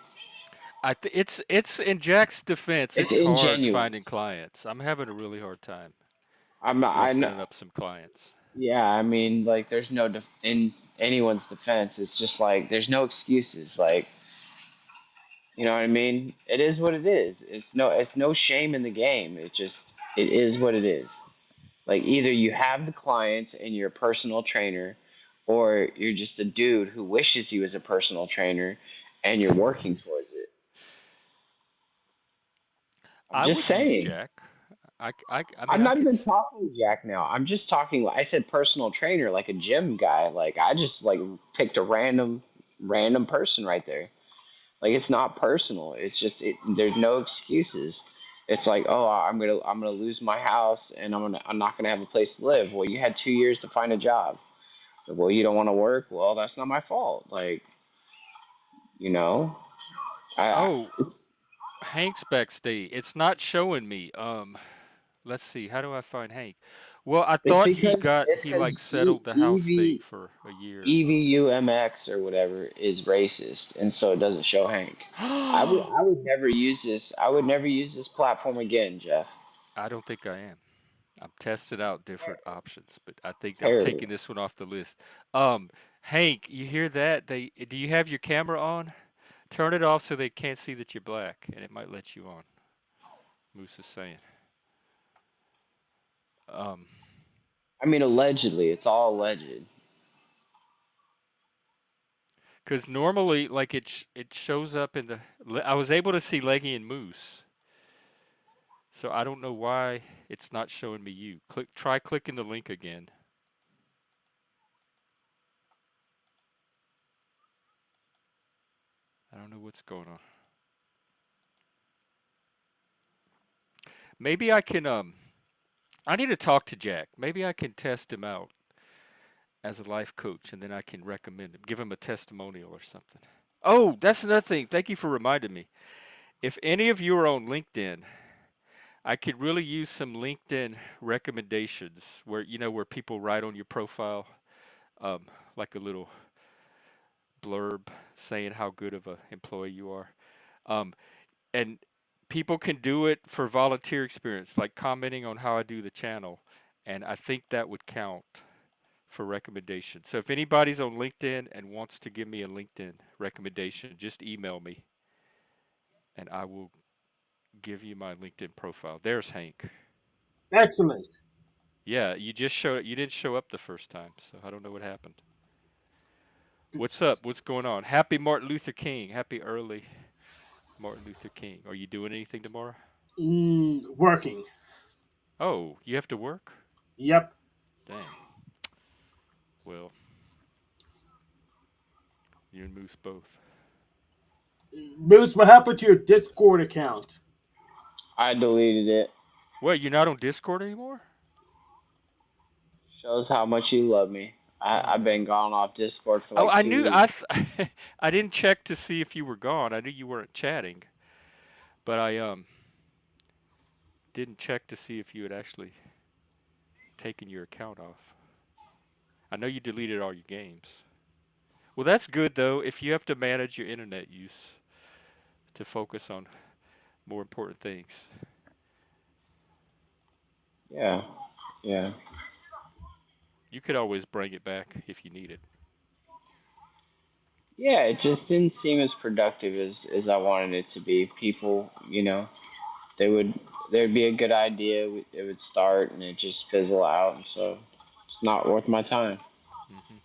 It's in Jack's defense, It's it's hard finding ingenuous. clients. I'm having a really hard time I'm not, I know, loosening up some clients. yeah, I mean, like there's no in anyone's defense. It's just like there's no excuses. Like, you know what I mean? It is what it is. It's no shame in the game. It is what it is. Like either you have the clients and you're a personal trainer, or you're just a dude who wishes he was a personal trainer and you're working towards it. I'm I just would use saying. Jack. I mean, I'm I not could. even talking Jack now. I'm just talking. I said personal trainer, like a gym guy. Like I just like picked a random person right there. Like it's not personal. It's just there's no excuses. It's like, oh, I'm gonna lose my house and I'm not gonna have a place to live. Well, you had 2 years to find a job. Well, you don't want to work. Well, that's not my fault. Like, you know, Oh, it's Hank's backstage. It's not showing me. Let's see. How do I find Hank? Well, I it's thought because it's he like because settled the house thing EV for a year or something. EVUMX or whatever is racist, and so it doesn't show Hank. I would never use this. I would never use this platform again, Jeff. I don't think I am. I'm testing out different options, but I think I'm Terrible. taking this one off the list. Um, Hank, you hear that? Do you have your camera on? Turn it off so they can't see that you're black, and it might let you on. Moose is saying. Um, I mean, allegedly, it's all alleged. because normally, like it shows up in the. I was able to see Leggy and Moose, so I don't know why it's not showing me you. Try clicking the link again. I don't know what's going on. Maybe I can. I need to talk to Jack. Maybe I can test him out as a life coach, and then I can recommend him, give him a testimonial or something. Oh, that's another thing. Thank you for reminding me. If any of you are on LinkedIn, I could really use some LinkedIn recommendations where where people write on your profile, um, like a little blurb saying how good of a employee you are, um, and people can do it for volunteer experience, like commenting on how I do the channel, and I think that would count for recommendation. So if anybody's on LinkedIn and wants to give me a LinkedIn recommendation, just email me and I will give you my LinkedIn profile. There's Hank. Excellent. Yeah, you didn't show up the first time, so I don't know what happened. What's up? What's going on? Happy Martin Luther King. Happy early Martin Luther King. Are you doing anything tomorrow? Working. Oh, you have to work? Yep. Dang. Well, you and Moose both. Bruce, what happened to your Discord account? I deleted it. Wait, you're not on Discord anymore? Shows how much you love me. Oh I've no. been gone off Discord for Oh, like I two knew weeks. I didn't check to see if you were gone. I knew you weren't chatting, but I didn't check to see if you had actually taken your account off. I know you deleted all your games. Well, that's good though if you have to manage your internet use to focus on more important things. Yeah, yeah, You could always bring it back if you need it. yeah. It just didn't seem as productive as I wanted it to be. People, they would there'd be a good idea. It would start and it just fizzle out, and so it's not worth my time. Hmm.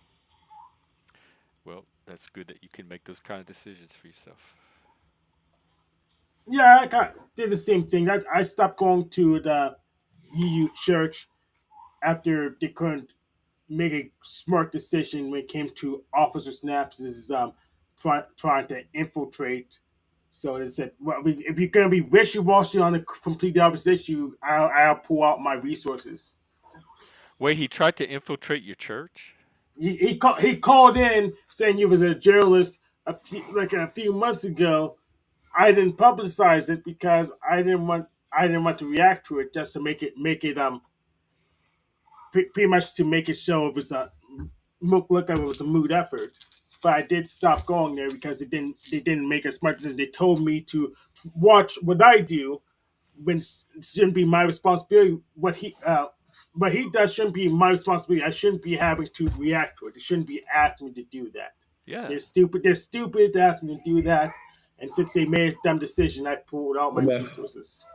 Well, that's good that you can make those kind of decisions for yourself. Yeah, did the same thing. I stopped going to the EU church after they couldn't make a smart decision when it came to Officer Snaps' trying to infiltrate. So they said, well, if you're going to be wishy washy on a completely opposite issue, I'll pull out my resources. Wait, he tried to infiltrate your church? He called in saying he was a journalist a few months ago. I didn't publicize it because I didn't want to react to it just to make it pretty much to make it show it was a look like it was a mood effort. But I did stop going there because they didn't make a smart decision. They told me to watch what I do when it shouldn't be my responsibility. What he does shouldn't be my responsibility. I shouldn't be having to react to it. They shouldn't be asking me to do that. Yeah. They're stupid. They're stupid to ask me to do that. And since they made a dumb decision, I pulled out my Okay. resources.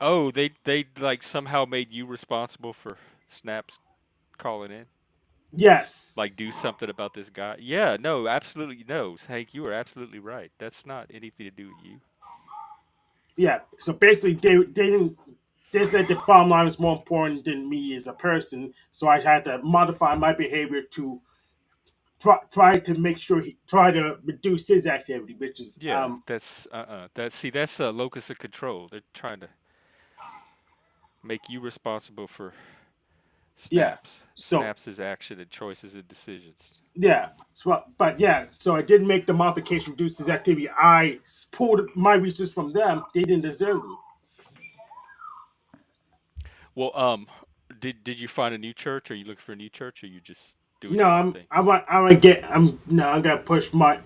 Oh, they like somehow made you responsible for Snaps calling in? Yes. Like do something about this guy? Yeah, no, absolutely no. Hank, you are absolutely right. That's not anything to do with you. Yeah. So basically, they didn't. They said the bottom line was more important than me as a person, so I had to modify my behavior to try to make sure he try to reduce his activity, which is Yeah, that's a locus of control. They're trying to make you responsible for Yeah. Snaps. So Snaps is action and choices and decisions. yeah. So, but yeah. So I did make the modification, reduce his activity. I pulled my resources from them. They didn't deserve them. Well, did you find a new church? Are you looking for a new church, or you just doing No, your own thing? I want to get I'm no I'm gonna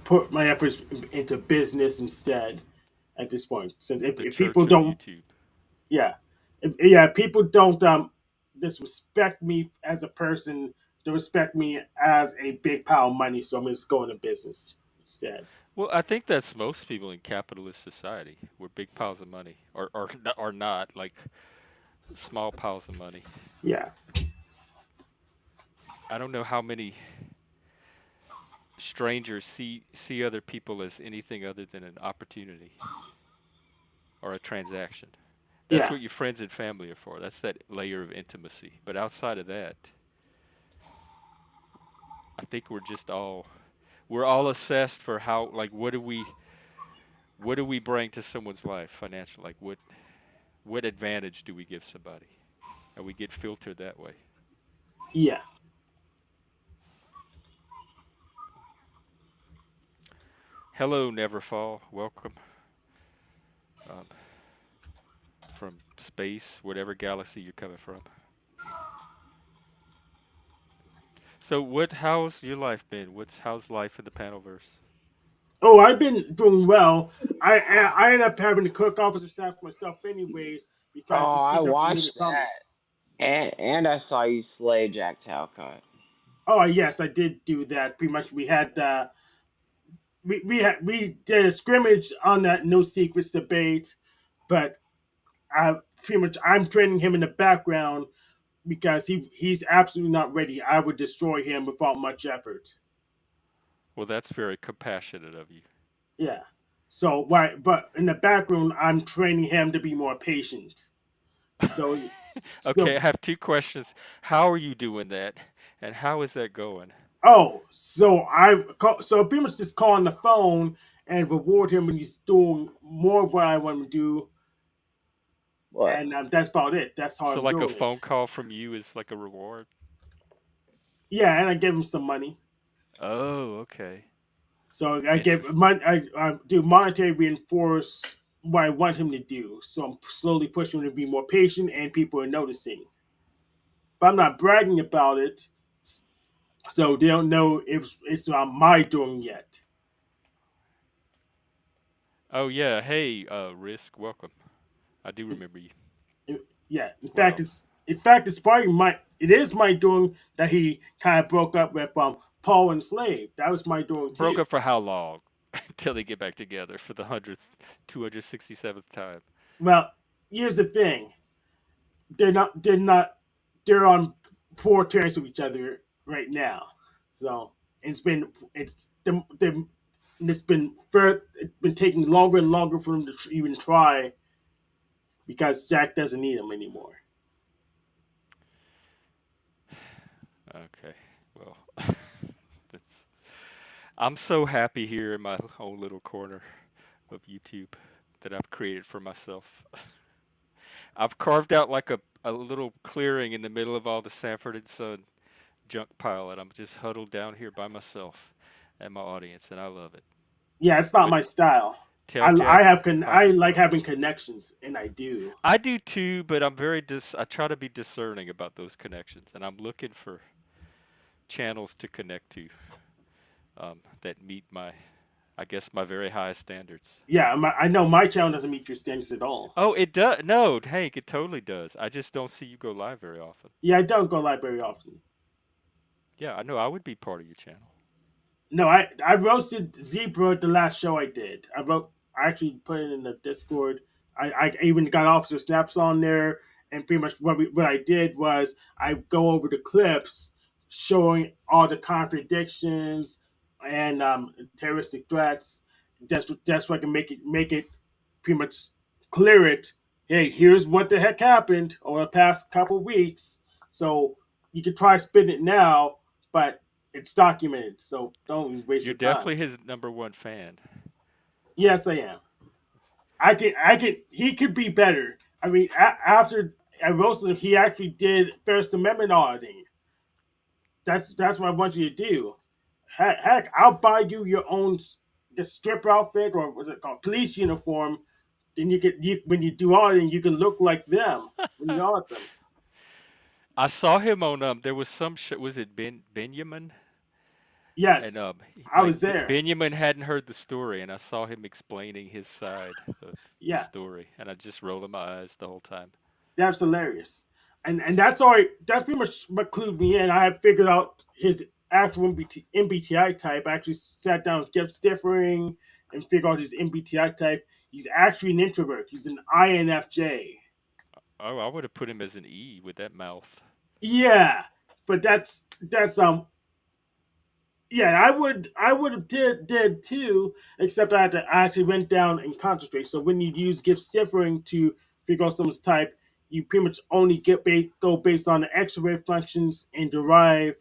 put my efforts into business instead at this point. Since The if people church of don't, YouTube. yeah, yeah, people don't disrespect me as a person, they respect me as a big pile of money, so I'm just going to business instead. Well, I think that's most people in capitalist society. We're big piles of money, or not like small piles of money. Yeah, I don't know how many strangers see other people as anything other than an opportunity or a transaction. That's yeah, what your friends and family are for. That's that layer of intimacy. But outside of that, I think we're all assessed for how, like, what do we bring to someone's life financially? Like what advantage do we give somebody? And we get filtered that way. yeah. Hello, Neverfall. Welcome um, from space, whatever galaxy you're coming from. So, how's your life been? How's life in the Panelverse? Oh, I've been doing well. I end up having to cook officer staff myself anyways because Oh, he I keeps up needing watched from me. that, and I saw you slay Jack Talcott. Oh yes, I did do that. Pretty much, we had we did a scrimmage on that no secrets debate, but I pretty much I'm training him in the background because he's absolutely not ready. I would destroy him without much effort. Well, that's very compassionate of you. Yeah. So why? But in the background, I'm training him to be more patient. So Okay, so I have two questions. How are you doing that? And how is that going? oh so pretty much just call on the phone and reward him when he's doing more what I want him to do, What? and that's about it. That's how So, I'm like a doing phone it. call from you is like a reward? Yeah, and I give him some money. Oh, okay. So I give Interesting. I do monetary reinforce what I want him to do. So I'm slowly pushing him to be more patient, and people are noticing. But I'm not bragging about it, so they don't know if it's on my doing yet. Oh, yeah. Hey, Risk, welcome. I do remember you. Yeah, Well, in fact it's probably my it is my doing that he kind of broke up with Paul and Slave. That was my doing broke too. up for how long? Until they get back together for the 267th time. Well, here's the thing: they're not they're on poor terms with each other right now. So it's been taking longer and longer for them to even try because Jack doesn't need him anymore. Okay. Well, that's. I'm so happy here in my own little corner of YouTube that I've created for myself. I've carved out like a little clearing in the middle of all the Sanford and Son junk pile, and I'm just huddled down here by myself and my audience, and I love it. Yeah, it's not But my style. tell Jack I hi. like having connections, and I do. I do too, but I try to be discerning about those connections, and I'm looking for channels to connect to that meet I guess, my very high standards. Yeah, I know my channel doesn't meet your standards at all. Oh, it does. No, Hank, it totally does. I just don't see you go live very often. Yeah, I don't go live very often. Yeah, I know. I would be part of your channel. No, I roasted Zebra at the last show I did. I actually put it in the Discord. I even got Officer Snaps on there, and pretty much what I did was I go over the clips showing all the contradictions and terroristic threats. That's so I can make it pretty much clear it. Hey, here's what the heck happened over the past couple weeks. So you can try spitting it now, but it's documented, so don't waste You're your time. definitely his number one fan. Yes, I am. I can. He could be better. I mean, after and Wilson, he actually did First Amendment auditing. That's what I want you to do. Heck, I'll buy you your own the strip outfit or what's it called, police uniform. Then when you do auditing, you can look like them when you audit them. I saw him on there was some was it Benjamin, and Yes, I was there. Benjamin hadn't heard the story, and I saw him explaining his side of the Yeah, story, and I just rolling my eyes the whole time. that's hilarious. And that's all. That's pretty much what clued me in. I had figured out his actual MBTI type. I actually sat down with Jeff Stiffering and figured out his MBTI type. He's actually an introvert. He's an INFJ. Oh, I would have put him as an E with that mouth. Yeah, but that's yeah, I would have did too, except I actually went down and concentrate. So when you use gift stiffering to figure out someone's type, you pretty much only go based on the extrovert functions and derive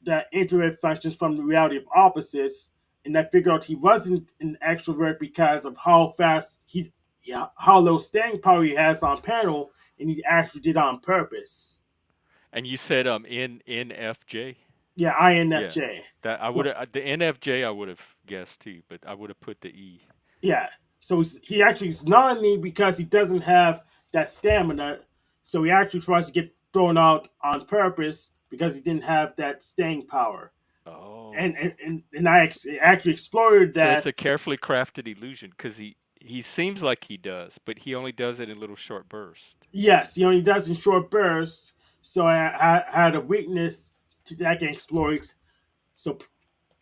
the introvert functions from the reality of opposites. And I figured out he wasn't an extrovert because of how fast yeah, how low staying power he has on panel, and he actually did it on purpose. And you said NFJ. Yeah, Yeah, INFJ. that I would have the NFJ I would have guessed too, but I would have put the E. Yeah. So he actually is not me because he doesn't have that stamina. So he actually tries to get thrown out on purpose because he didn't have that staying power. Oh, And I actually explored so it's that. a carefully crafted illusion because he seems like he does, but he only does it in little short bursts. Yes, he only does in short bursts. So I had a weakness that I can exploit. So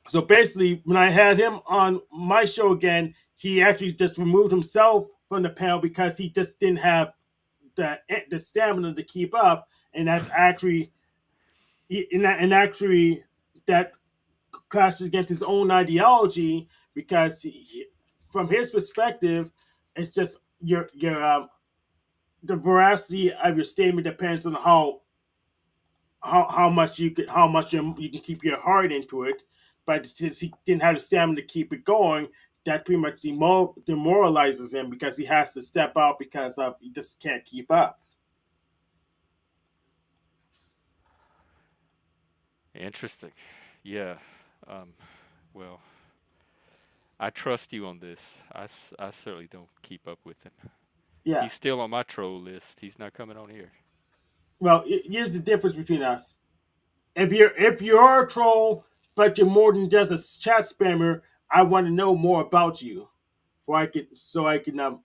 so basically, when I had him on my show again, he actually just removed himself from the panel because he just didn't have the stamina to keep up, and that's actually and actually that clashes against his own ideology because from his perspective, it's just your the veracity of your statement depends on how much you can keep your heart into it. But since he didn't have the stamina to keep it going, that pretty much demoralizes him because he has to step out because of he just can't keep up. Interesting. Yeah. Um, well, I trust you on this. I certainly don't keep up with him. Yeah. He's still on my troll list. He's not coming on here. Well, here's the difference between us. If you're a troll, but you're more than just a chat spammer, I want to know more about you, so I can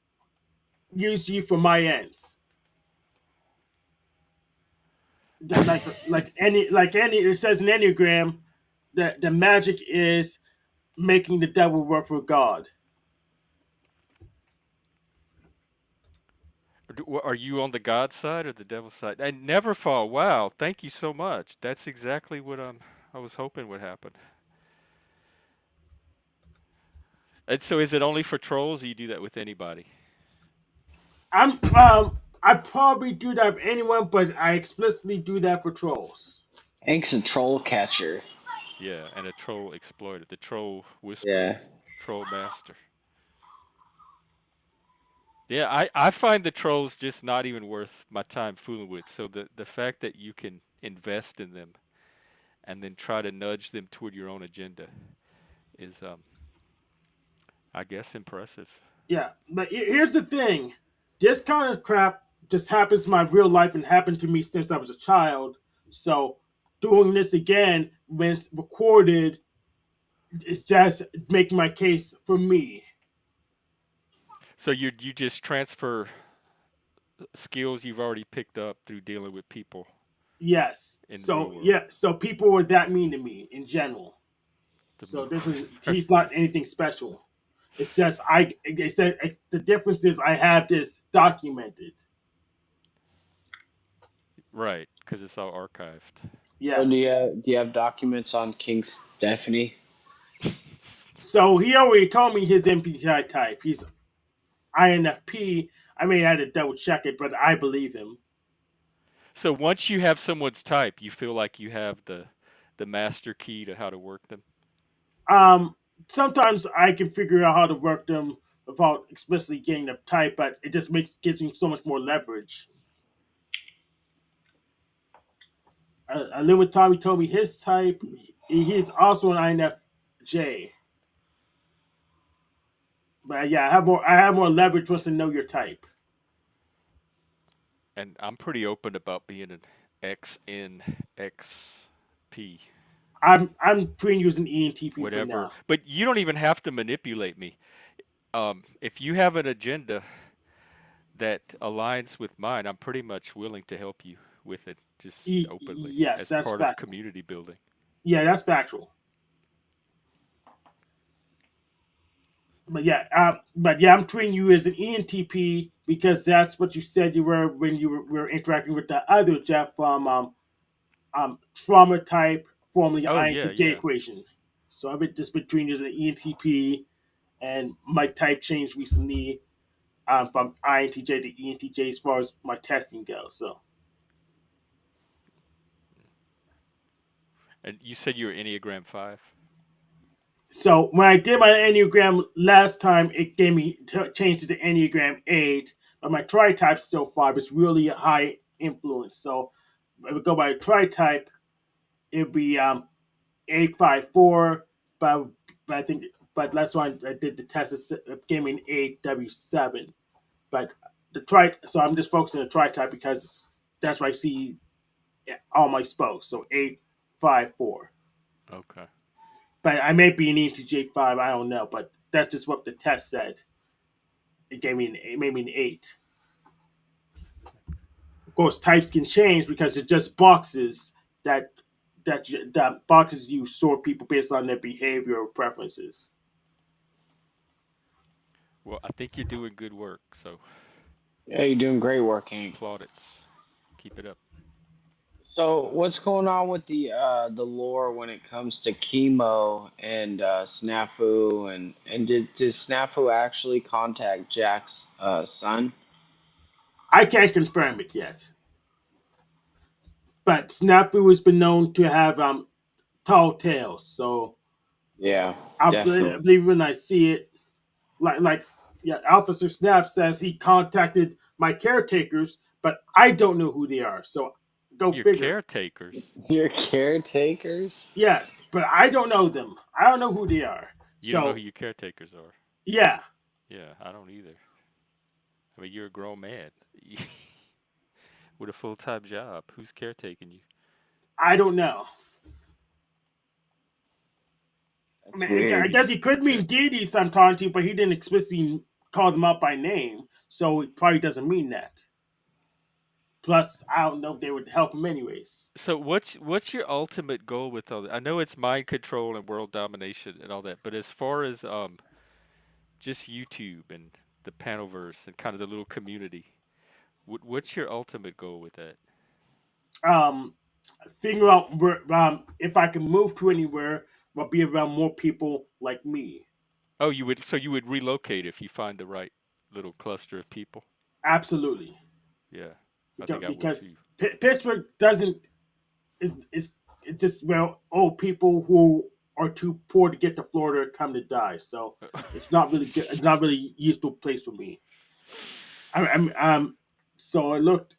use you for my ends. Like any it says in Enneagram that the magic is making the devil work for God. Are you on the God side or the devil side? And never fall. Wow, thank you so much. That's exactly what I was hoping would happen. And so, is it only for trolls? Or you do that with anybody? I probably do that for anyone, but I explicitly do that for trolls. Hank's a troll catcher. Yeah, and a troll exploiter, the troll whisperer, Yeah. troll master. Yeah, I find the trolls just not even worth my time fooling with. So the fact that you can invest in them and then try to nudge them toward your own agenda is, I guess, impressive. Yeah, but here's the thing: this kind of crap just happens in my real life and happened to me since I was a child. So doing this again when it's recorded is just making my case for me. So you just transfer skills you've already picked up through dealing with people Yes. in the real So world. yeah. So people were that mean to me in general. The So move. this is he's not anything special. It's just I said the difference is I have this documented. Right, because it's all archived. Oh, Yeah. do you have documents on King Stephanie? So he already told me his MPTI type. He's INFP. I may have to double check it, but I believe him. So once you have someone's type, you feel like you have the master key to how to work them. Um, Sometimes I can figure out how to work them without explicitly getting the type, but it just gives me so much more leverage. Limit Tommy told me his type. He's also an INFJ. But yeah, I have more leverage once I know your type. And I'm pretty open about being an XNXP, I'm between using ENTP for whatever. now. But you don't even have to manipulate me. If you have an agenda that aligns with mine, I'm pretty much willing to help you with it, just openly Yes, as that's part of fact. community building. Yeah, that's factual. But yeah, I'm treating you as an ENTP because that's what you said you were when were interacting with the other Jeff from trauma type, formerly Oh yeah, INTJ yeah. equation. So I've been just been treating you as an ENTP, and my type changed recently from INTJ to ENTJ as far as my testing goes. And you said you were Enneagram 5? So when I did my Enneagram last time, it gave me changed to the Enneagram 8, but my tri type still 5. It's really a high influence. So if we go by tri type, it'd be 854, but I think but last one I did the test, it gave me an 8W7. But the tri, so I'm just focusing on the tri type because that's where I see all my spokes. So 854. Okay. But I may be an ENTJ 5. I don't know, but that's just what the test said. It made me an 8. Of course, types can change because it's just boxes that that boxes you sort people based on their behavior or preferences. Well, I think you're doing good work, so Yeah, you're doing great work, Hank. plaudits. Keep it up. So, what's going on with the lore when it comes to chemo and Snafu and did Snafu actually contact Jack's son? I can't confirm it yet, but Snafu has been known to have tall tales, so Yeah, I definitely. believe when I see it, like yeah, Officer Snap says he contacted my caretakers, but I don't know who they are. So go Your figure. caretakers. Your caretakers? Yes, but I don't know them. I don't know who they are. You don't know who So your caretakers are. yeah, Yeah, I don't either. I mean, you're a grown man with a full-time job. Who's caretaking you? I don't know. I That's mean, I weird. guess he could mean deities I'm talking to, but he didn't explicitly call them out by name, so it probably doesn't mean that. Plus, I don't know if they would help him anyways. So what's your ultimate goal with all that? I know it's mind control and world domination and all that, but as far as just YouTube and the panelverse and kind of the little community, what's your ultimate goal with that? Um, Figure out where if I can move to anywhere, but be around more people like me. Oh, you would relocate if you find the right little cluster of people. Absolutely, Yeah, I think I would because too. Pittsburgh doesn't is it's just well old people who are too poor to get to Florida come to die. So it's not really good. It's not really a useful place for me. So I looked.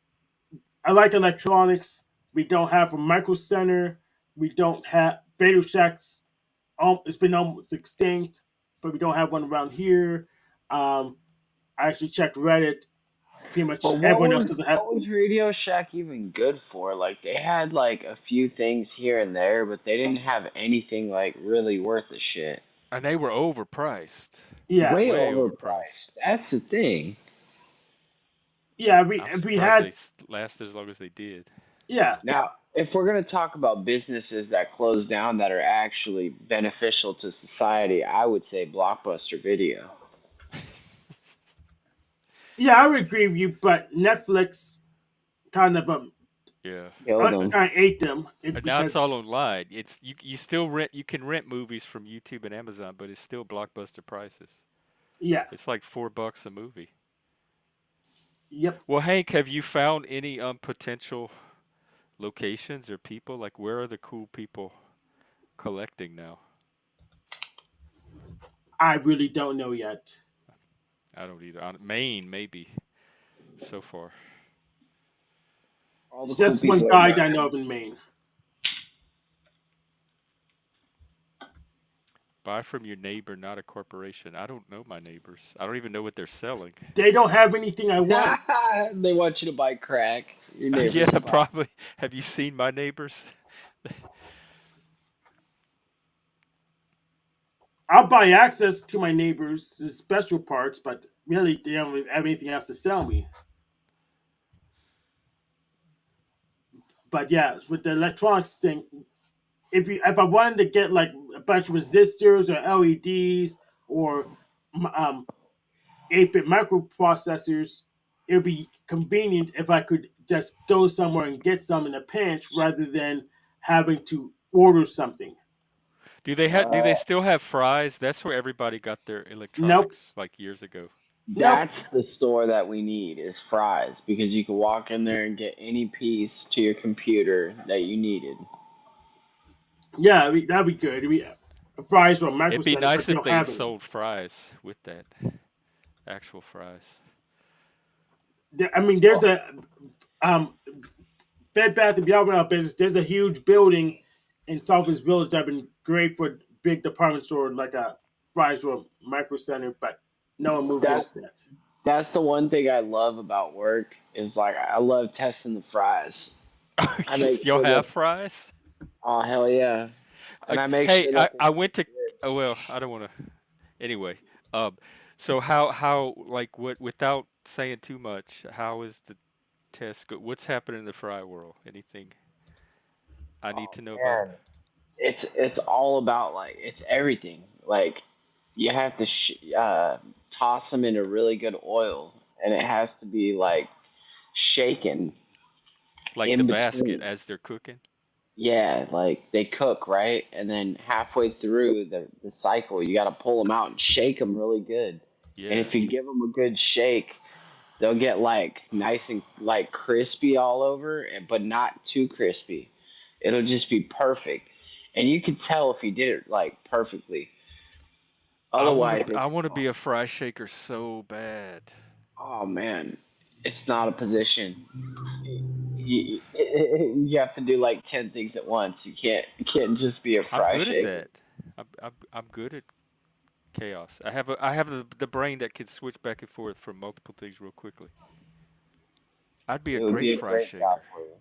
I like electronics. We don't have a micro center. We don't have Radio Shacks. It's been almost extinct, but we don't have one around here. Um, I actually checked Reddit. Pretty much But everyone else doesn't have. what was Radio Shack even good for? Like they had like a few things here and there, but they didn't have anything like really worth the shit. And they were overpriced, Yeah, Way way overpriced. overpriced. That's the thing. yeah. I'm We surprised they had lasted as long as they did. yeah. Now, if we're gonna talk about businesses that close down that are actually beneficial to society, I would say Blockbuster Video Yeah, I would agree with you, but Netflix kind of Yeah. killed them. kind of ate them And now it's because all online. It's you still rent you can rent movies from YouTube and Amazon, but it's still blockbuster prices. yeah, It's like $4 a movie. yep. Well, Hank, have you found any potential locations or people? Like, where are the cool people collecting now? I really don't know yet. I don't either. On Maine, maybe so far. All the It's cool just one people are guide I down know in of in Maine. Buy from your neighbor, not a corporation. I don't know my neighbors. I don't even know what they're selling. They don't have anything I want. They want you to buy crack. Your Yeah, neighbor's spot. probably. Have you seen my neighbors? I'll buy access to my neighbors' special parts, but really they don't have anything else to sell me. But yeah, with the electronics thing, if I wanted to get like a bunch of resistors or LEDs or um, 8-bit microprocessors, it would be convenient if I could just go somewhere and get some in a pinch rather than having to order something. Do they Uh, still have fries? That's where everybody got their Nope, electronics like years ago. nope. that's the store that we need is Fry's because you can walk in there and get any piece to your computer that you needed. Yeah, that'd be good. Fries or micro It'd be center, but nice they if don't they have any. sold fries with that. Actual fries. I mean, there's a um, Bed Bath and Beyond business. There's a huge building in Southeast Village that'd been great for big department store like a Fry's or Micro Center, but no one moved over That's yet. that's the one thing I love about work is like I love testing the fries. I make Y'all sure have that fries? oh hell yeah, and I make Hey, sure that they're I went to. Oh well, I don't want to. Anyway, um, so how like what without saying too much? How is the test go? What's happening in the fry world? Anything I need oh to know about? man, it's all about like it's everything. Like you have to toss them into really good oil, and it has to be like shaken Like the in basket between. as they're cooking? Yeah, like they cook right, and then halfway through the cycle, you got to pull them out and shake them really good. And Yeah. if you give them a good shake, they'll get like nice and like crispy all over, but not too crispy. It'll just be perfect, and you can tell if you did it like perfectly. Otherwise, I it's want to be a fry shaker so bad. oh man, it's not a position. You have to do like 10 things at once. You can't just be a I'm fry good at shaker. that. I'm good at chaos. I have the brain that can switch back and forth from multiple things real quickly. I'd be a It would great be a fry great job shaker. for you.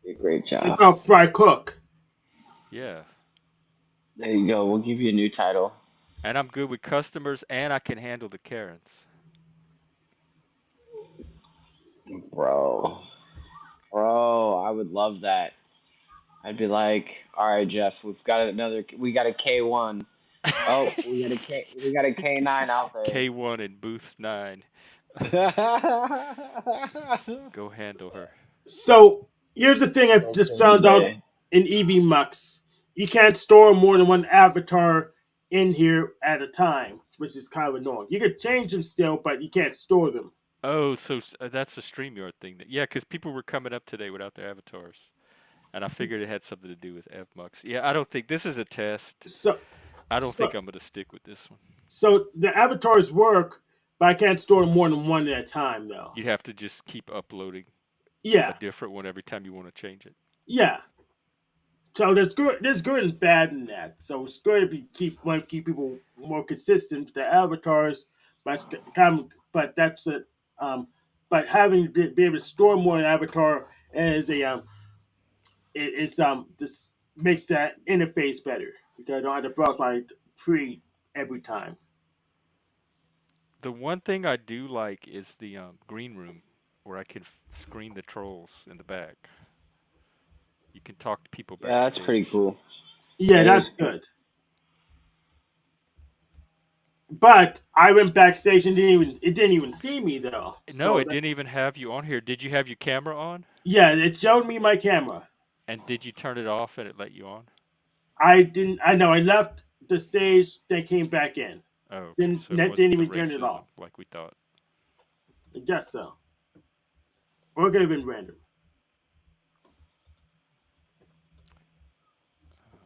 Be a great What job. about Fry Cook? Yeah. There you go. We'll give you a new title, And I'm good with customers and I can handle the Karens. bro. Bro, I would love that. I'd be like, all right, Jeff, we got a K1. Oh, we got a K9 out there. K1 in booth 9. Go handle her. So here's the thing I've Go just Green found out Bay. in Evmux. You can't store more than one avatar in here at a time, which is kind of annoying. You could change them still, but you can't store them. Oh, so that's a StreamYard thing. Yeah, because people were coming up today without their avatars. And I figured it had something to do with Evmux. Yeah, I don't think this is a test. So, I don't so, think I'm going to stick with this one. so the avatars work, but I can't store more than one at a time, though. You'd have to just keep uploading a Yeah, different one every time you want to change it. yeah. So there's good and bad in that. So it's good if you want to keep people more consistent with their avatars, but but that's it. But having to be able to store more in avatar is a this makes that interface better because I don't have to browse my tree every time. The one thing I do like is the green room where I can screen the trolls in the back. You can talk to people Yeah, that's pretty backstage. cool. Yeah, That is that's cool. good. But I went backstage and it didn't even see me though. No, So it didn't that's even have you on here. Did you have your camera on? yeah, it showed me my camera. And did you turn it off and it let you on? I didn't. I know. I left the stage. Then came back in. Oh, okay. Didn't So it didn't wasn't the even turn it racism off. like we thought. I guess so. Or it could have been random. Um,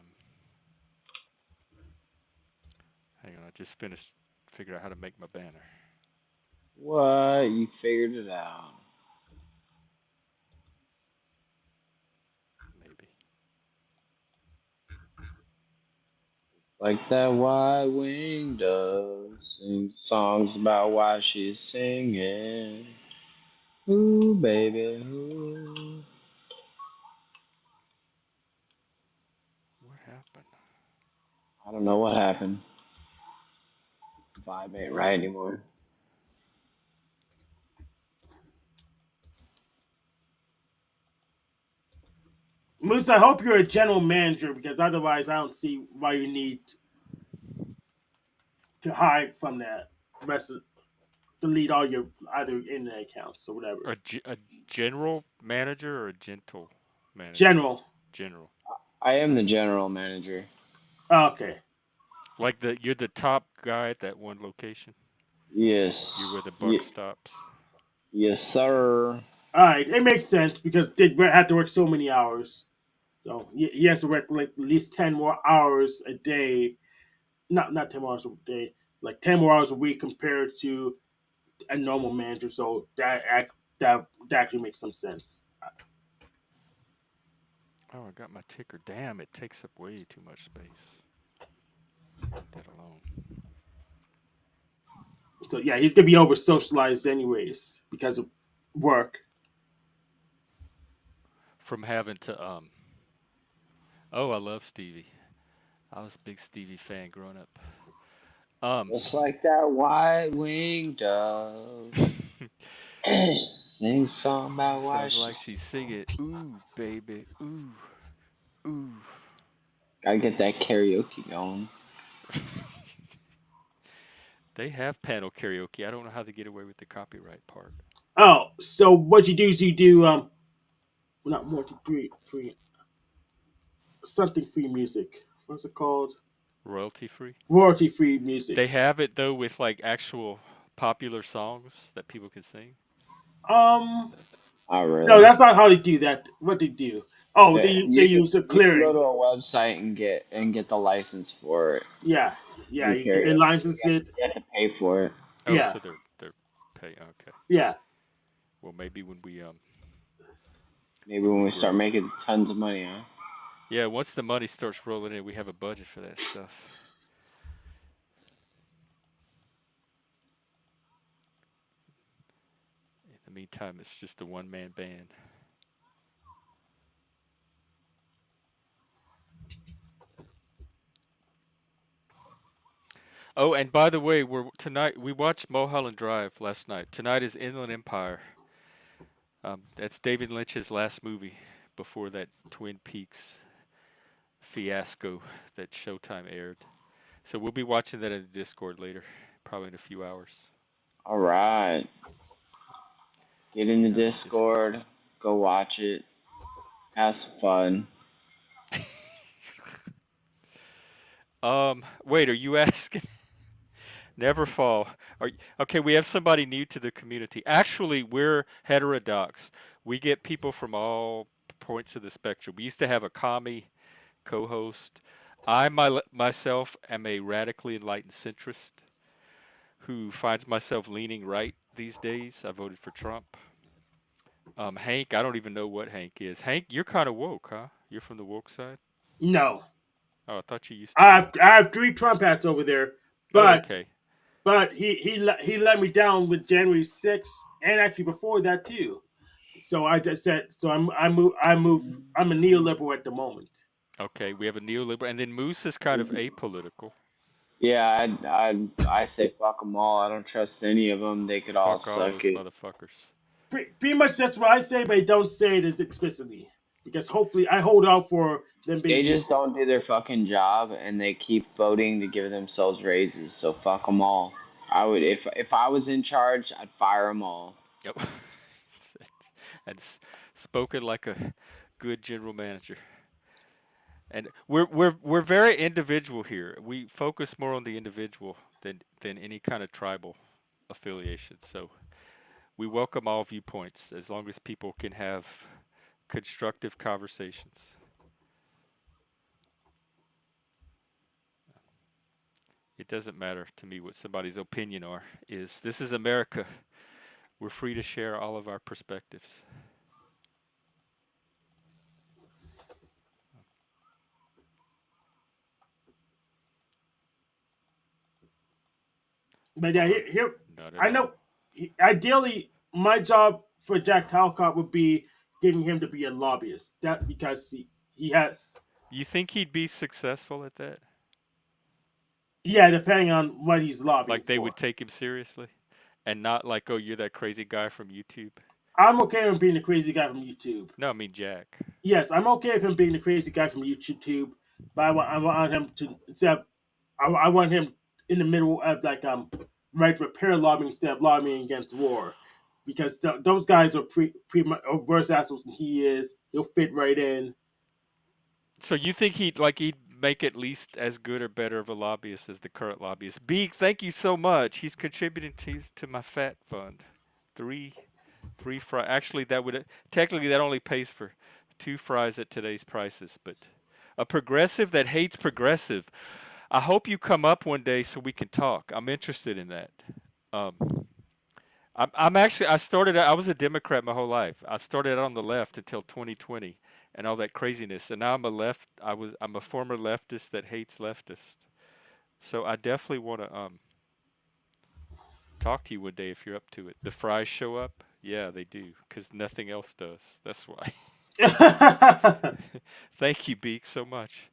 Hang on, I just finished figuring out how to make my banner. What? You figured it out. Maybe. Like that white winged dove sings songs about why she's singing. Ooh, baby, ooh. What happened? I don't know what happened. Vibe ain't right anymore. Moose, I hope you're a general manager because otherwise, I don't see why you need to hide from that rest of delete all your other internet accounts or whatever. A general manager or a gentle manager? General. General. I am the general manager. Okay. Like you're the top guy at that one location. You're Yes. where the buck stops. Yes, sir. All right. It makes sense because they had to work so many hours. So he has to work like at least 10 more hours a day. Not 10 more hours a day, like 10 more hours a week compared to a normal manager. So that actually makes some sense. Oh, I got my ticker. Damn, it takes up way too much space. Leave that alone. So yeah, he's gonna be over socialized anyways because of work. From having to Oh, I love Stevie. I was a big Stevie fan growing up. Um Just like that white winged dove. Sing song about why Sounds like she's. she's singing, ooh, baby, ooh, ooh. Gotta get that karaoke going. They have panel karaoke. I don't know how they get away with the copyright part. Oh, so what you do is you do not more than free something free music. What's it called? Royalty free. Royalty free music. They have it though with like actual popular songs that people can sing. Um, Oh, no, really? that's not how they do that. What they do? Oh, Yeah, they use a you can go clearing. to a website and get the license for it. Yeah, To yeah. do They karaoke. license it. You have to pay for it. Oh, Yeah, so they're pay. Okay. yeah. Well, maybe Maybe when when we we start grow. making tons of money, huh? Yeah, once the money starts rolling in, we have a budget for that stuff. In the meantime, it's just a one-man band. Oh, and by the way, we watched Mulholland Drive last night. Tonight is Inland Empire. That's David Lynch's last movie before that Twin Peaks fiasco that Showtime aired. So we'll be watching that in the Discord later, probably in a few hours. All right. Get in the In our Discord. Discord. Go watch it. Have some fun. Wait, are you asking? Never fall. Okay, we have somebody new to the community. Actually, we're heterodox. We get people from all points of the spectrum. We used to have a commie co-host. Myself am a radically enlightened centrist who finds myself leaning right these days. I voted for Trump. Hank, I don't even know what Hank is. Hank, you're kind of woke, huh? You're from the woke side? No, Oh, I thought you used to be. I have three Trump hats over there, Oh, but okay. he let me down with January 6th and actually before that too. So I just said so I'm a neoliberal at the moment. Okay, we have a neoliberal, and then Moose is kind of apolitical. Yeah, I say fuck them all. I don't trust any of them. They could all Fuck all suck those it. motherfuckers. Pretty much that's what I say, but I don't say it as explicitly because hopefully I hold out for them being They just useful. don't do their fucking job, and they keep voting to give themselves raises. So fuck them all. I would if I was in charge, I'd fire them all. Yep. and spoken like a good general manager. And we're very individual here. We focus more on the individual than any kind of tribal affiliation. So we welcome all viewpoints as long as people can have constructive conversations. It doesn't matter to me what somebody's opinion are is. This is America. We're free to share all of our perspectives. But yeah, Or here not at I all. know. Ideally, my job for Jack Talcott would be getting him to be a lobbyist. That because he has. You think he'd be successful at that? Yeah, depending on what he's lobbying Like they for. would take him seriously, and not like, oh, you're that crazy guy from YouTube. I'm okay with being the crazy guy from YouTube. No, I mean Jack. Yes, I'm okay with him being the crazy guy from YouTube, but I want him to instead. I want him in the middle of like right repair lobbying instead of lobbying against war, because those guys are pretty much worse assholes than he is. He'll fit right in. So you think he'd make at least as good or better of a lobbyist as the current lobbyist? Beak, thank you so much. He's contributing to my fat fund. Three fry. Actually, that would technically that only pays for two fries at today's prices. But a progressive that hates progressive. I hope you come up one day so we can talk. I'm interested in that. Um, I'm actually I started I was a Democrat my whole life. I started out on the left until 2020 and all that craziness. And now I'm a former leftist that hates leftists. So I definitely want to talk to you one day if you're up to it. The fries show up? Yeah, they do cuz nothing else does. That's why. Thank you, Beak, so much.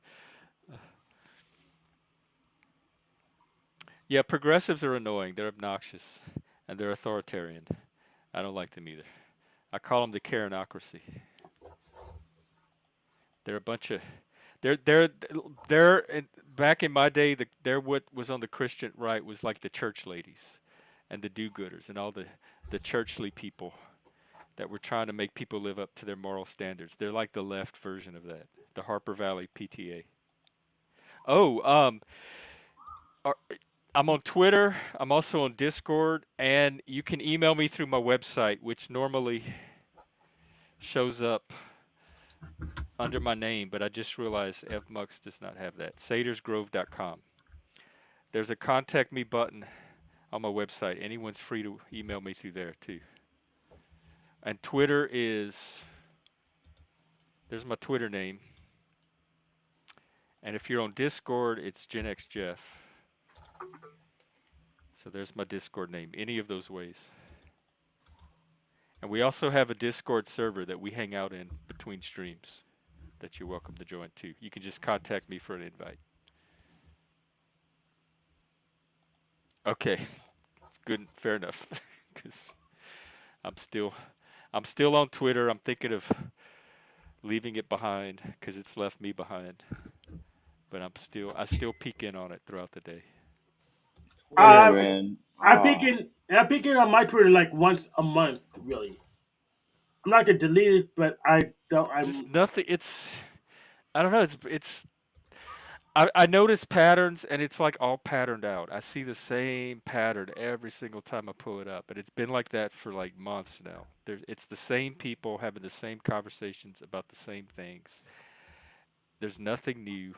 Yeah, progressives are annoying. They're obnoxious and they're authoritarian. I don't like them either. I call them the Karenocracy. They're a bunch of they're they're back in my day. They're what was on the Christian right was like the church ladies, and the do-gooders, and all the churchly people that were trying to make people live up to their moral standards. They're like the left version of that, the Harper Valley PTA. Oh, are, I'm on Twitter. I'm also on Discord, and you can email me through my website, which normally shows up under my name, but I just realized Evmux does not have that. Sadersgrove.com. There's a contact me button on my website. Anyone's free to email me through there too. And Twitter is there's my Twitter name. And if you're on Discord, it's Gen X Jeff. So there's my Discord name. Any of those ways. And we also have a Discord server that we hang out in between streams that you're welcome to join too. You can just contact me for an invite. Okay, good, fair enough. Because I'm still, I'm still on Twitter. I'm thinking of leaving it behind because it's left me behind. But I still peek in on it throughout the day. Twitter, uh, man. I Oh, peek in. I peek in on my Twitter like once a month. Really, I'm not gonna delete it, but I don't. Just I'm nothing. I don't know. I notice patterns and it's like all patterned out. I see the same pattern every single time I pull it up, and it's been like that for like months now. It's the same people having the same conversations about the same things. There's nothing new.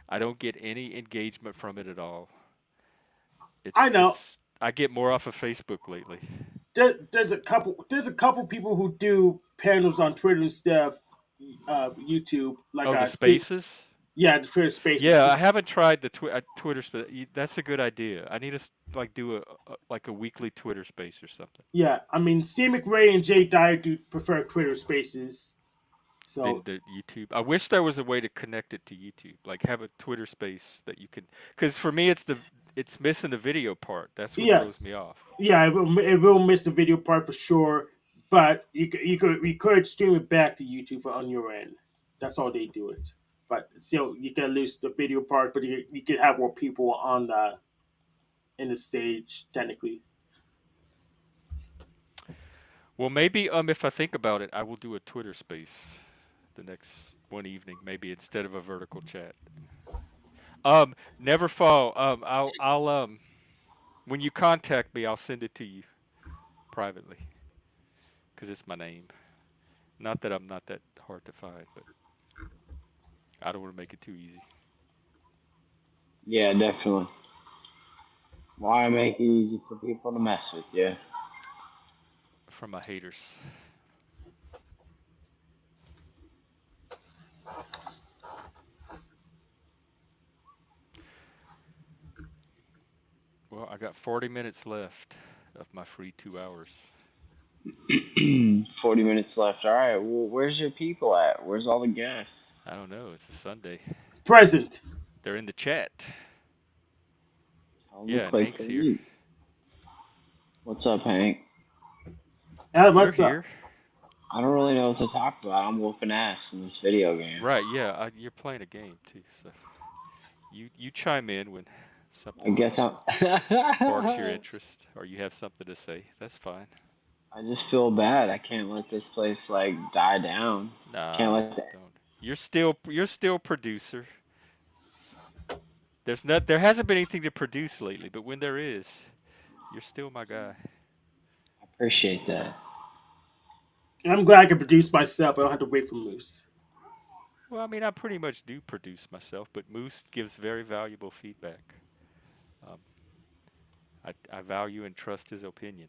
I don't get any engagement from it at all. I know. I get more off of Facebook lately. There's a couple people who do panels on Twitter and stuff, YouTube, like Oh, the Steve. spaces? Yeah, the Twitter Spaces. Yeah, I haven't tried the Twitter space. That's a good idea. I need to like do like a weekly Twitter space or something. Yeah, I mean, Steve McRae and Jay Dyer do prefer Twitter Spaces. Than So the YouTube. I wish there was a way to connect it to YouTube, like have a Twitter space that you could. Because for me, it's missing the video part. That's what throws me yes, off. yeah, it will miss the video part for sure. But you could stream it back to YouTube on your end. That's how they do it. But still, you can lose the video part, but you can have more people on the in the stage technically. Well, maybe if I think about it, I will do a Twitter space the next one evening, maybe instead of a vertical chat. Never fall. I'll when you contact me, I'll send it to you privately because it's my name. Not that I'm not that hard to find, but I don't want to make it too easy yeah, definitely. Why make it easy for people to mess with you? for my haters. Well, I got 40 minutes left of my free 2 hours. 40 minutes left. All right. Well, where's your people at? Where's all the guests? I don't know. It's a Sunday. Present. They're in the chat. Tell them to Yeah, and click Hank's the here. link. What's up, Hank? You're What's up? here. I don't really know what to talk about. I'm whooping ass in this video game. Right, yeah. You're playing a game, too. So you chime in when I something guess I'm. sparks your interest or you have something to say. That's fine. I just feel bad. I can't let this place like die down. Can't Nah, let that. don't. You're still producer. There hasn't been anything to produce lately, but when there is, you're still my guy. I appreciate that. And I'm glad I can produce myself. I don't have to wait for Moose. Well, I mean, I pretty much do produce myself, but Moose gives very valuable feedback. Um, I value and trust his opinion.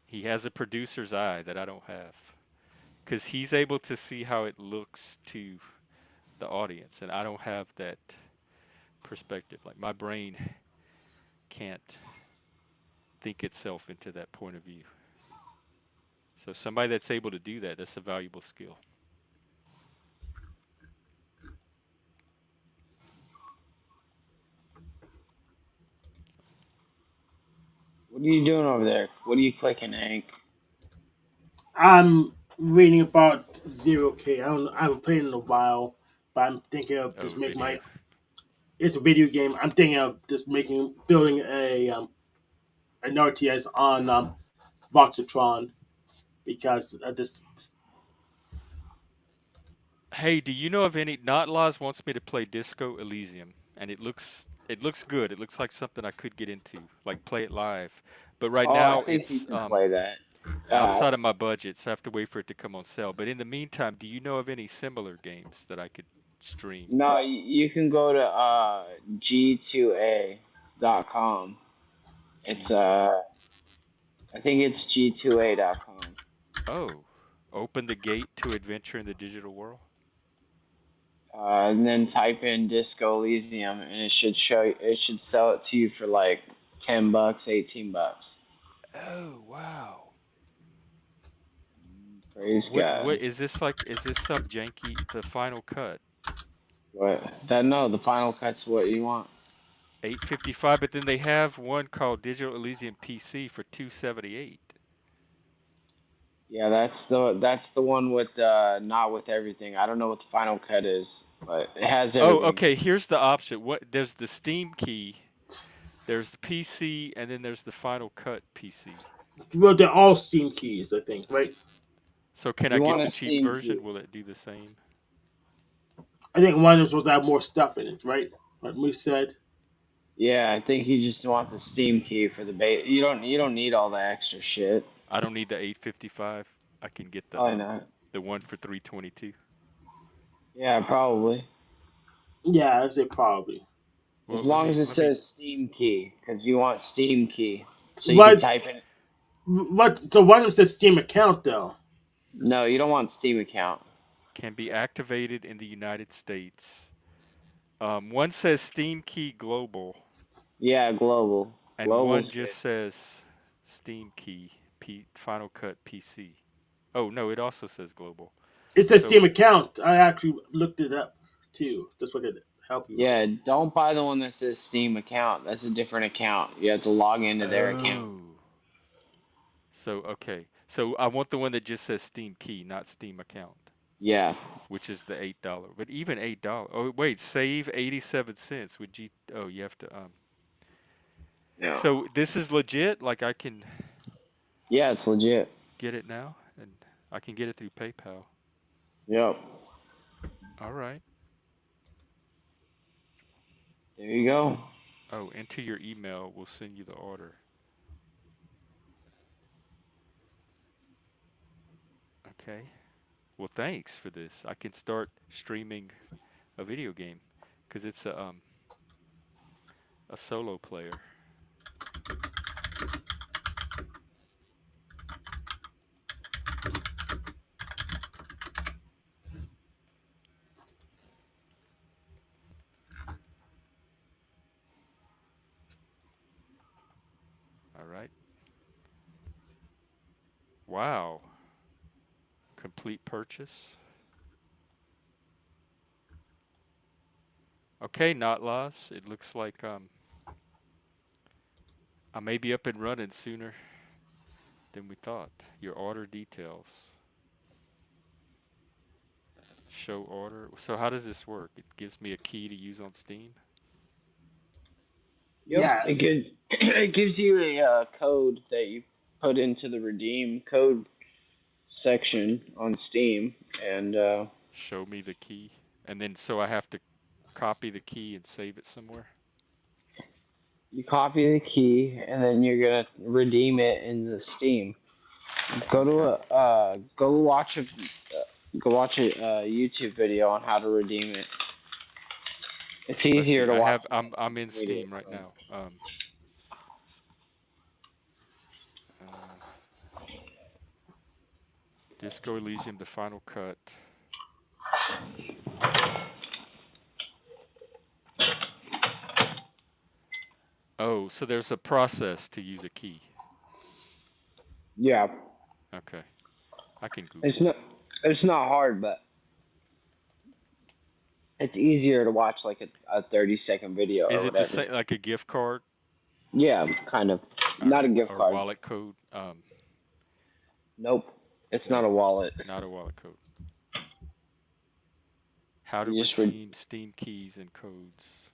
He has a producer's eye that I don't have, because he's able to see how it looks to the audience, and I don't have that perspective. Like my brain can't think itself into that point of view. So somebody that's able to do that, that's a valuable skill. What are you doing over there? What are you clicking, Hank? I'm reading about Zero K. I haven't played in a while, but I'm thinking of Oh, just make video. my. It's a video game. I'm thinking of just building an RTS on Voxotron because this. Hey, do you know of any? Not Laws wants me to play Disco Elysium, and it looks good. It looks like something I could get into, like play it live. But right Oh, I now think you it's can play that. outside of my budget, so I have to wait for it to come on sale. But in the meantime, do you know of any similar games that I could stream? No, you can go to g2a.com. It's G. I think it's g2a.com. Oh, open the gate to adventure in the digital world. And then type in Disco Elysium, and it should show you, it should sell it to you for like $10, $18. Oh, wow. Praise What God. is this like? Is this some janky the final cut? What? That no, the final cut's what you want. 855, but then they have one called Digital Elysium PC for 278. Yeah, that's the one with not with everything. I don't know what the final cut is, but it has Oh, everything. okay, here's the option. What there's the Steam key, there's the PC, and then there's the Final Cut PC. Well, they're all Steam keys, I think, right? So can I You get want the a cheap Steam version? key? Will it do the same? I think one of them supposed to have more stuff in it, right? Like Moose said. Yeah, I think you just want the Steam key for the bait. You don't need all the extra shit. I don't need the 855. I can get Probably not. the one for 322. Yeah, probably. Yeah, I'd say probably. As Well, let long me as it let me says Steam key, because you want Steam key, so you can What? type in. What? So one of them says Steam account though. No, you don't want Steam account. can be activated in the United States. One says Steam Key Global, Yeah, global. and one Global's just good. says Steam Key Final Cut PC. Oh no, it also says global. It says So Steam account. I actually looked it up too. That's what it help you with. Yeah, don't buy the one that says Steam account. That's a different account. You have to log into their account. oh, so okay, so I want the one that just says Steam Key, not Steam Account, Yeah. which is the $8. But even $8. Oh wait, save 87 cents with G. Oh, you have to. No. So this is legit. Like I can Yeah, it's legit. get it now, and I can get it through PayPal. Yep. All right. There you go. Oh, enter your email. We'll send you the order. Okay. Well, thanks for this. I can start streaming a video game because it's a solo player. Wow. Complete purchase. Okay, not loss. It looks like I may be up and running sooner than we thought. Your order details. Show order. So how does this work? It gives me a key to use on Steam. Yep, Yeah, it gives it gives you a code that you put into the redeem code section on Steam, and Show me the key. And then so I have to copy the key and save it somewhere. you copy the key, and then you're gonna redeem it in the Steam. Go to Okay. a go watch a YouTube video on how to redeem it. It's Let's easier see. to I watch have than I'm in read it. Steam right So. now. Uh, Disco Elysium, the final cut. Oh, so there's a process to use a key. Yeah, Okay. I can Google it's it. not hard, but it's easier to watch like a 30-second video Is or it the whatever. same like a gift card? Yeah, kind of. All Not a right. gift Or card. wallet code? Nope. It's not No, a wallet. not a wallet code. How to You just redeem Steam keys and codes.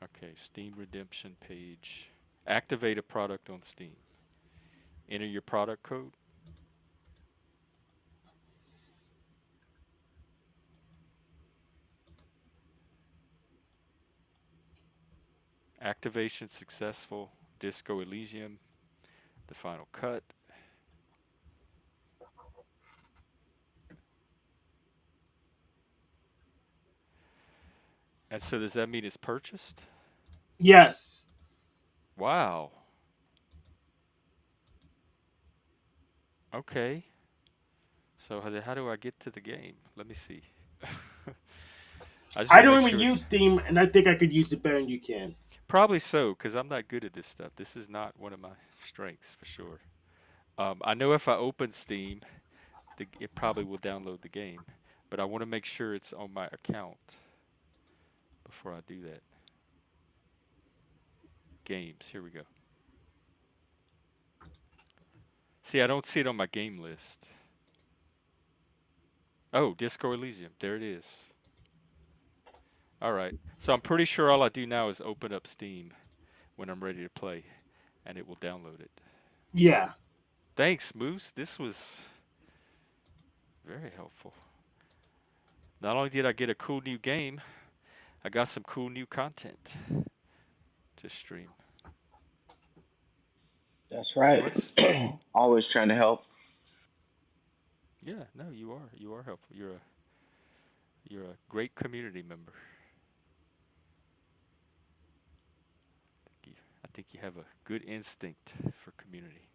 Okay, Steam redemption page. Activate a product on Steam. Enter your product code. Activation successful. Disco Elysium, the final cut. And so does that mean it's purchased? yes. Wow. Okay. So how do I get to the game? Let me see. I just I want to make don't even sure it's use Steam, and I think I could use it better than you can. probably so because I'm not good at this stuff. This is not one of my strengths for sure. I know if I open Steam, it probably will download the game, but I want to make sure it's on my account before I do that. Games. Here we go. See, I don't see it on my game list. Oh, Disco Elysium. There it is. All right. So I'm pretty sure all I do now is open up Steam when I'm ready to play, and it will download it. Yeah. Thanks, Moose. This was very helpful. Not only did I get a cool new game, I got some cool new content to stream. That's right. Let's. Always trying to help. Yeah, no, you are. You are helpful. You're a great community member. I think you have a good instinct for community.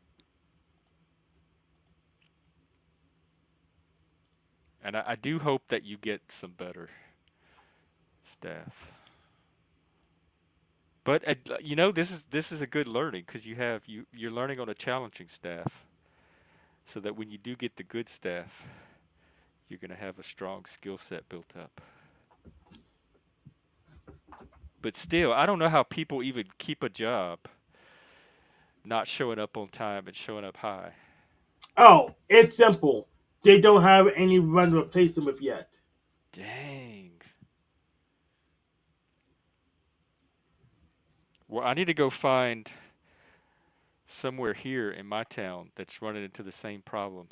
And I do hope that you get some better staff. But this is a good learning because you're learning on a challenging staff, so that when you do get the good staff, you're gonna have a strong skill set built up. But still, I don't know how people even keep a job, not showing up on time and showing up high. Oh, it's simple. They don't have anyone to replace them with yet. Dang. Well, I need to go find somewhere here in my town that's running into the same problem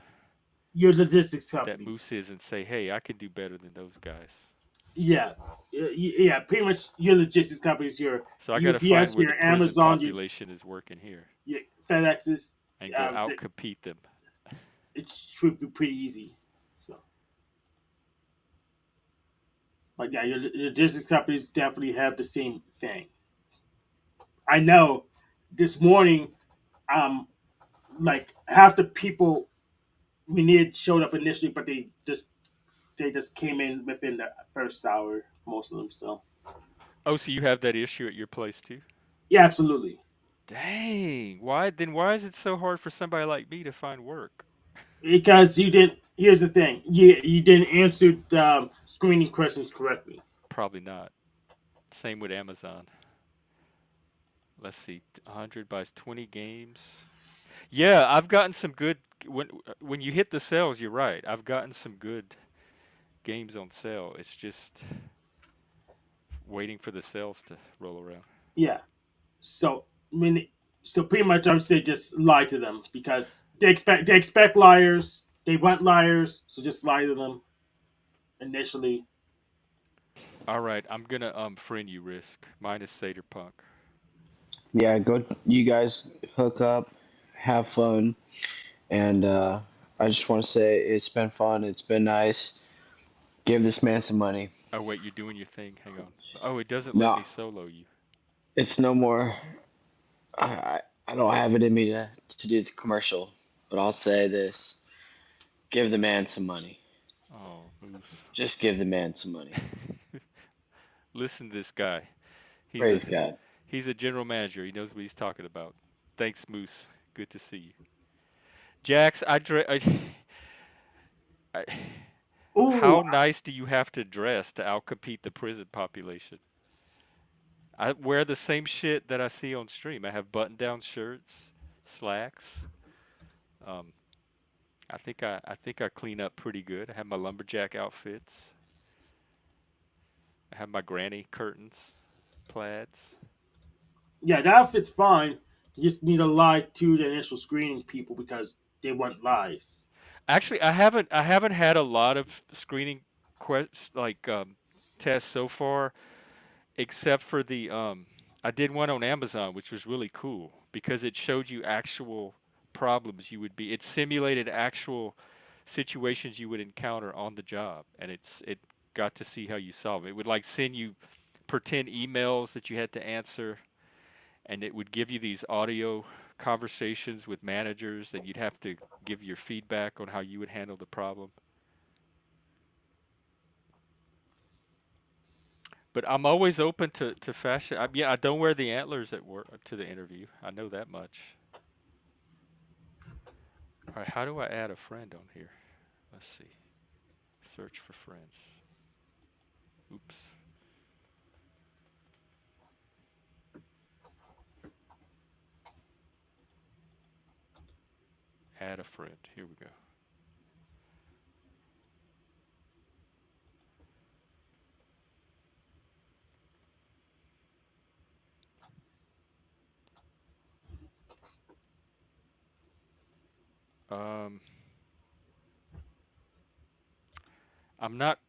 Your logistics that Moose companies. is and say, hey, I can do better than those guys. Yeah. Yeah, pretty much your logistics companies, your So I got to find UPS, where the your prison Amazon, population is working here your FedExes. and go out compete them. It should be pretty easy. So, but yeah, your logistics companies definitely have the same thing. I know. This morning, um, like half the people mean, it showed up initially, but they just came in within the first hour, most of them. So Oh, so you have that issue at your place too? yeah, absolutely. Dang. Why then why is it so hard for somebody like me to find work? Because you didn't. Here's the thing: you didn't answer the screening questions correctly. Probably not. Same with Amazon. Let's see. 100 buys 20 games. Yeah, I've gotten some good when you hit the sales, you're right. I've gotten some good games on sale. It's just waiting for the sales to roll around. Yeah. So I mean, so pretty much I would say just lie to them because they expect liars. They want liars, so just lie to them initially. All right, I'm gonna friend you, Risk. Mine is Seder Punk. Yeah, go. You guys hook up, have fun, and I just want to say it's been fun. It's been nice. Give this man some money. Oh wait, you're doing your thing. Hang on. Oh, it doesn't let No, me solo you. it's no more. I I don't have it in me to do the commercial, but I'll say this: give the man some money. Oh, Moose. Just give the man some money. Listen to this guy. He's a Praise God. he's a general manager. He knows what he's talking about. Thanks, Moose. Good to see you. Jax, I Ooh, how nice do you have to dress to outcompete the prison population? I wear the same shit that I see on stream. I have button-down shirts, slacks. Um, I think I clean up pretty good. I have my lumberjack outfits. I have my granny curtains, plaids. yeah, the outfit's fine. You just need to lie to the initial screening people because they want lies. Actually, I haven't had a lot of screening tests so far, except for the I did one on Amazon, which was really cool because it showed you actual problems you would be. It simulated actual situations you would encounter on the job, and it got to see how you solve it. It would like send you pretend emails that you had to answer, and it would give you these audio conversations with managers that you'd have to give your feedback on how you would handle the problem. But I'm always open to fashion. Yeah, I don't wear the antlers at work to the interview. I know that much. All right, how do I add a friend on here? Let's see. Search for friends. Oops. Add a friend. Here we go. I'm not.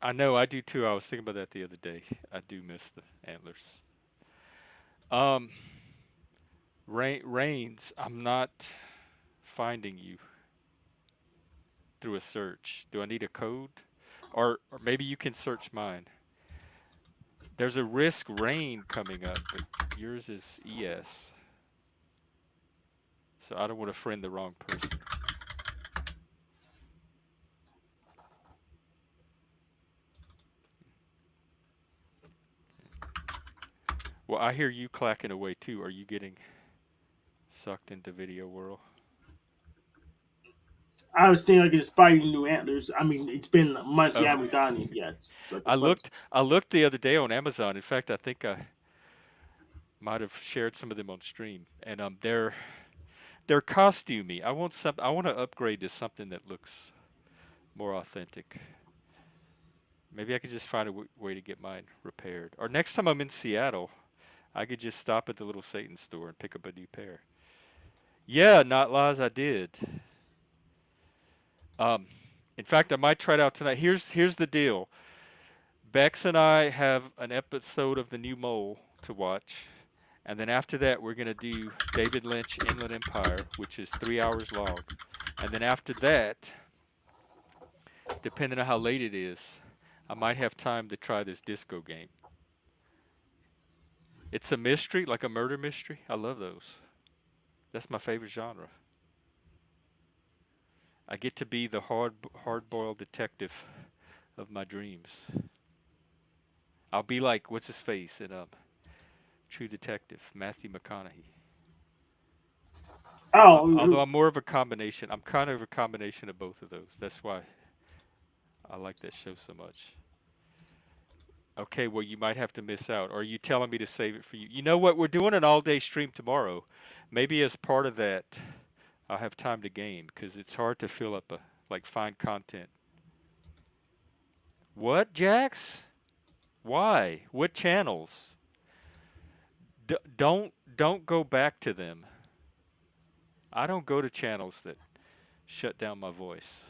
I know I do too. I was thinking about that the other day. I do miss the antlers. Um, Rains. I'm not finding you through a search. Do I need a code? Or maybe you can search mine. There's a risk rain coming up, but yours is ES. So I don't want to friend the wrong person. Well, I hear you clacking away too. Are you getting sucked into video world? I was saying I could just buy you new antlers. I mean, it's been months you Oh, haven't gotten it yet. So I what's looked. I looked the other day on Amazon. In fact, I think I might have shared some of them on stream, and they're costumey. I want some. I want to upgrade to something that looks more authentic. Maybe I could just find a way to get mine repaired. Or next time I'm in Seattle, I could just stop at the little Satan store and pick up a new pair. Yeah, not lies, I did. Um, in fact, I might try it out tonight. Here's the deal. Bex and I have an episode of The New Mole to watch, and then after that, we're gonna do David Lynch Inland Empire, which is 3 hours long, and then after that, depending on how late it is, I might have time to try this disco game. It's a mystery, like a murder mystery. I love those. That's my favorite genre. I get to be the hard-boiled detective of my dreams. I'll be like what's his face in True Detective, Matthew McConaughey. Although Oh, I'm more of a combination. I'm kind of a combination of both of those. That's why I like that show so much. Okay, well you might have to miss out. Or are you telling me to save it for you? You know what? We're doing an all-day stream tomorrow. Maybe as part of that, I'll have time to game because it's hard to fill up find content. What, Jax? Why? What channels? Don't go back to them. I don't go to channels that shut down my voice.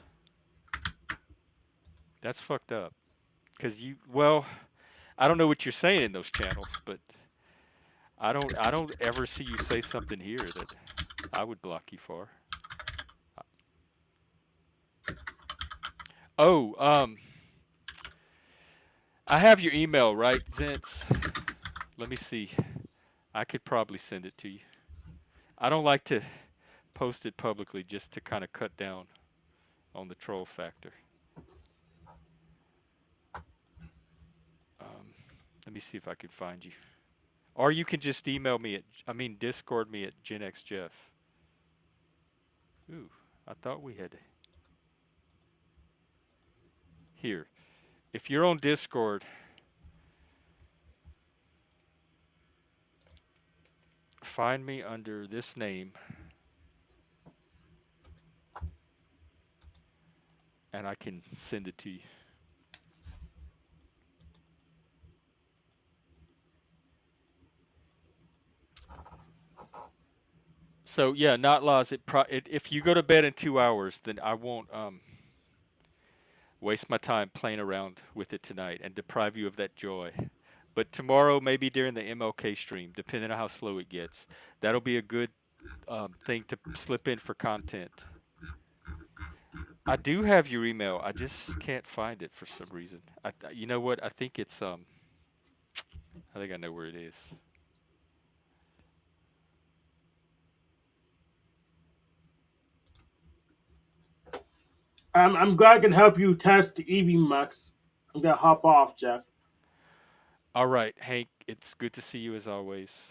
That's fucked up. Cause well, I don't know what you're saying in those channels, but I don't ever see you say something here that I would block you for. Oh, I have your email, right, Zentz? Let me see. I could probably send it to you. I don't like to post it publicly just to kind of cut down on the troll factor. Um, Let me see if I can find you. Or you can just email me Discord me at GenXJeff. Ooh, I thought we had. Here. If you're on Discord, find me under this name, and I can send it to you. So yeah, not laws. If you go to bed in 2 hours, then I won't waste my time playing around with it tonight and deprive you of that joy. But tomorrow, maybe during the MLK stream, depending on how slow it gets, that'll be a good thing to slip in for content. I do have your email. I just can't find it for some reason. You know what? I think it's I think I know where it is. I'm glad I can help you test Evmux. I'm gonna hop off, Jeff. All right, Hank. It's good to see you as always,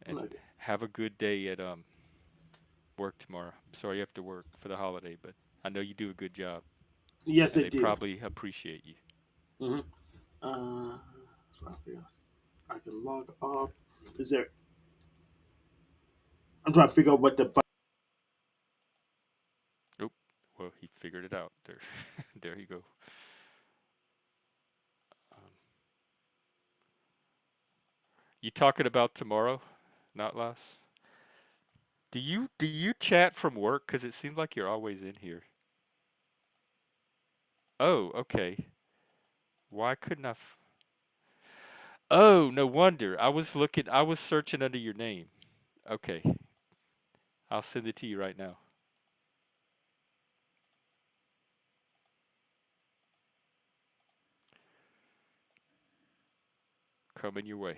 and Okay. have a good day at work tomorrow. I'm sorry you have to work for the holiday, but I know you do a good job, Yes, and I they do. probably appreciate you. Mm-hmm. So I can log off. Is there? I'm trying to figure out what the. Oop. Well, he figured it out. There, there you go. Um, you talking about tomorrow, not less? Do you chat from work? Cause it seems like you're always in here. Oh, okay. Why couldn't Oh, no wonder. I was searching under your name. Okay, I'll send it to you right now. Coming your way.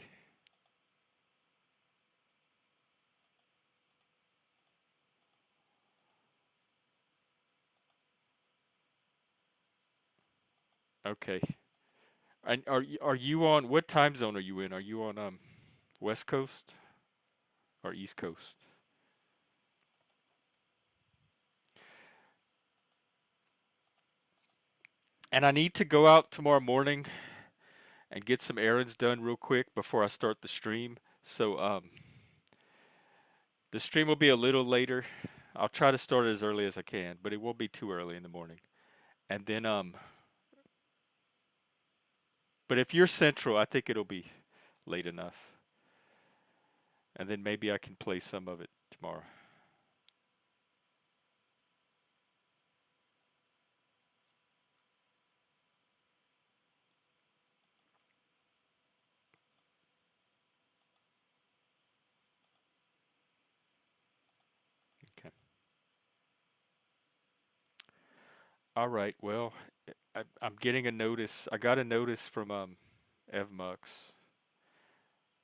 Okay. And are you on what time zone are you in? Are you on West Coast or East Coast? And I need to go out tomorrow morning and get some errands done real quick before I start the stream. So the stream will be a little later. I'll try to start it as early as I can, but it won't be too early in the morning. And then but if you're central, I think it'll be late enough. And then maybe I can play some of it tomorrow. Okay. All right. Well, I'm getting a notice. I got a notice from Evmux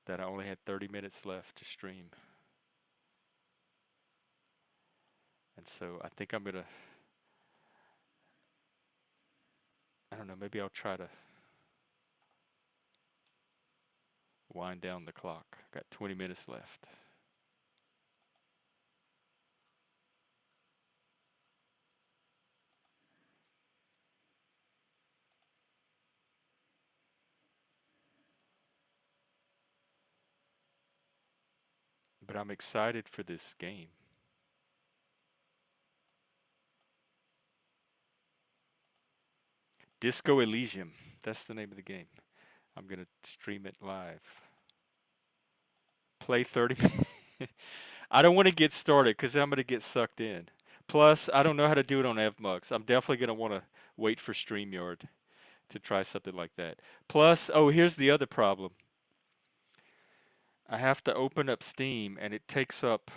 that I only had 30 minutes left to stream. And so I think I'm gonna I don't know, maybe I'll try to wind down the clock. Got 20 minutes left. But I'm excited for this game. Disco Elysium. That's the name of the game. I'm going to stream it live. Play 30 minutes. I don't want to get started because I'm going to get sucked in. Plus, I don't know how to do it on Evmux. I'm definitely going to want to wait for StreamYard to try something like that. Plus, oh, here's the other problem. I have to open up Steam and it takes up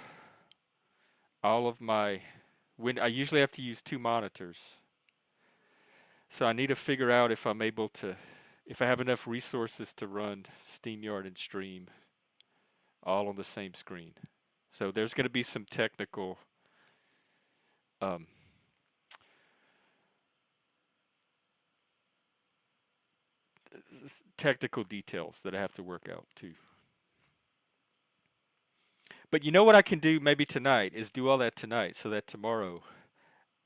all of my when I usually have to use two monitors. So I need to figure out if I'm able to if I have enough resources to run SteamYard and stream all on the same screen. So there's going to be some um, technical details that I have to work out too. But you know what I can do maybe tonight is do all that tonight so that tomorrow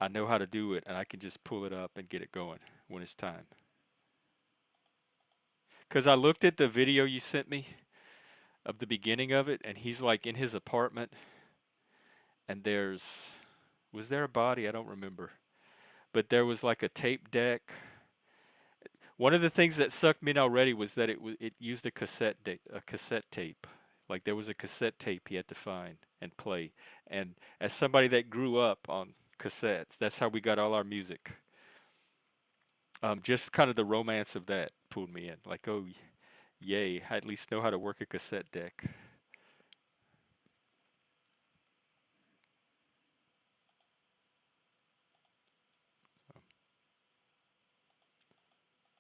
I know how to do it and I can just pull it up and get it going when it's time. Because I looked at the video you sent me of the beginning of it and he's like in his apartment and was there a body? I don't remember. But there was like a tape deck. One of the things that sucked me in already was that it used a cassette tape. Like there was a cassette tape he had to find and play. And as somebody that grew up on cassettes, that's how we got all our music. Just kind of the romance of that pulled me in. Like, oh, yay, I at least know how to work a cassette deck.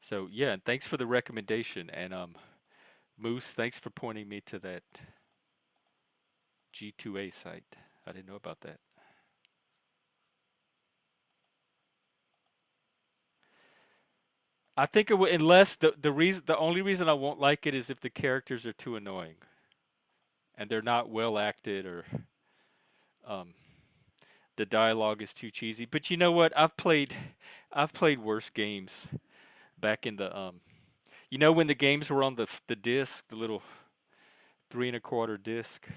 So yeah, and thanks for the recommendation. And Moose, thanks for pointing me to that G2A site. I didn't know about that. I think it would, unless the only reason I won't like it is if the characters are too annoying and they're not well acted or um, the dialogue is too cheesy. But you know what? I've played worse games back in the you know when the games were on the disc, the little 3 1/4 disc.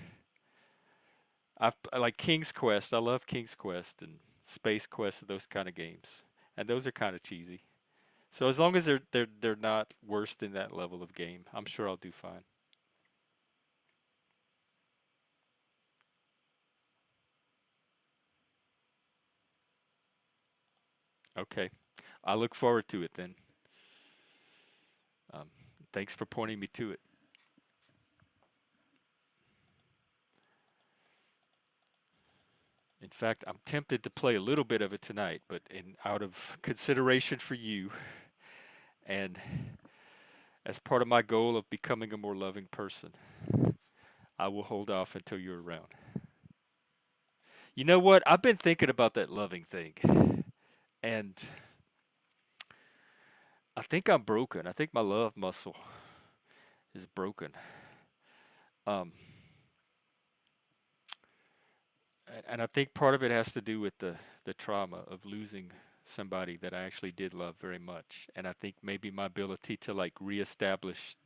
I like King's Quest. I love King's Quest and Space Quest, those kind of games, and those are kind of cheesy. So as long as they're not worse than that level of game, I'm sure I'll do fine. Okay, I look forward to it then. Um, Thanks for pointing me to it. In fact, I'm tempted to play a little bit of it tonight, but in out of consideration for you and as part of my goal of becoming a more loving person, I will hold off until you're around. You know what? I've been thinking about that loving thing, and I think I'm broken. I think my love muscle is broken. Um, and I think part of it has to do with the trauma of losing somebody that I actually did love very much. And I think maybe my ability to like reestablish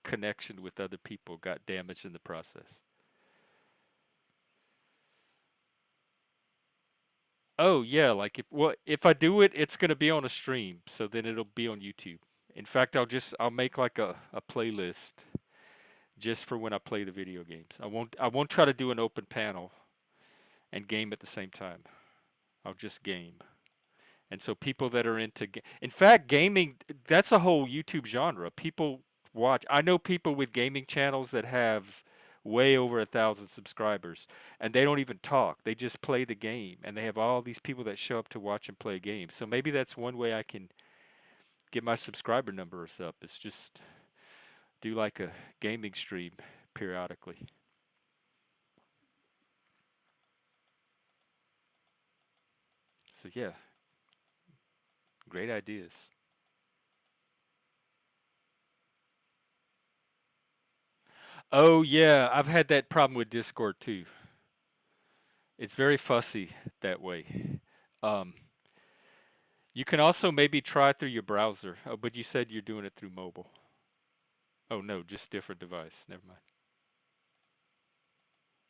connection with other people got damaged in the process. Oh yeah, like if I do it, it's gonna be on a stream, so then it'll be on YouTube. In fact, I'll make like a playlist just for when I play the video games. I won't try to do an open panel and game at the same time. I'll just game. And so people that are in fact, gaming, that's a whole YouTube genre. People watch. I know people with gaming channels that have way over 1,000 subscribers, and they don't even talk. They just play the game, and they have all these people that show up to watch and play games. So maybe that's one way I can get my subscriber numbers up. It's just do like a gaming stream periodically. So yeah, great ideas. Oh yeah, I've had that problem with Discord too. It's very fussy that way. Um, you can also maybe try through your browser. Oh, but you said you're doing it through mobile. Oh no, just different device. Never mind.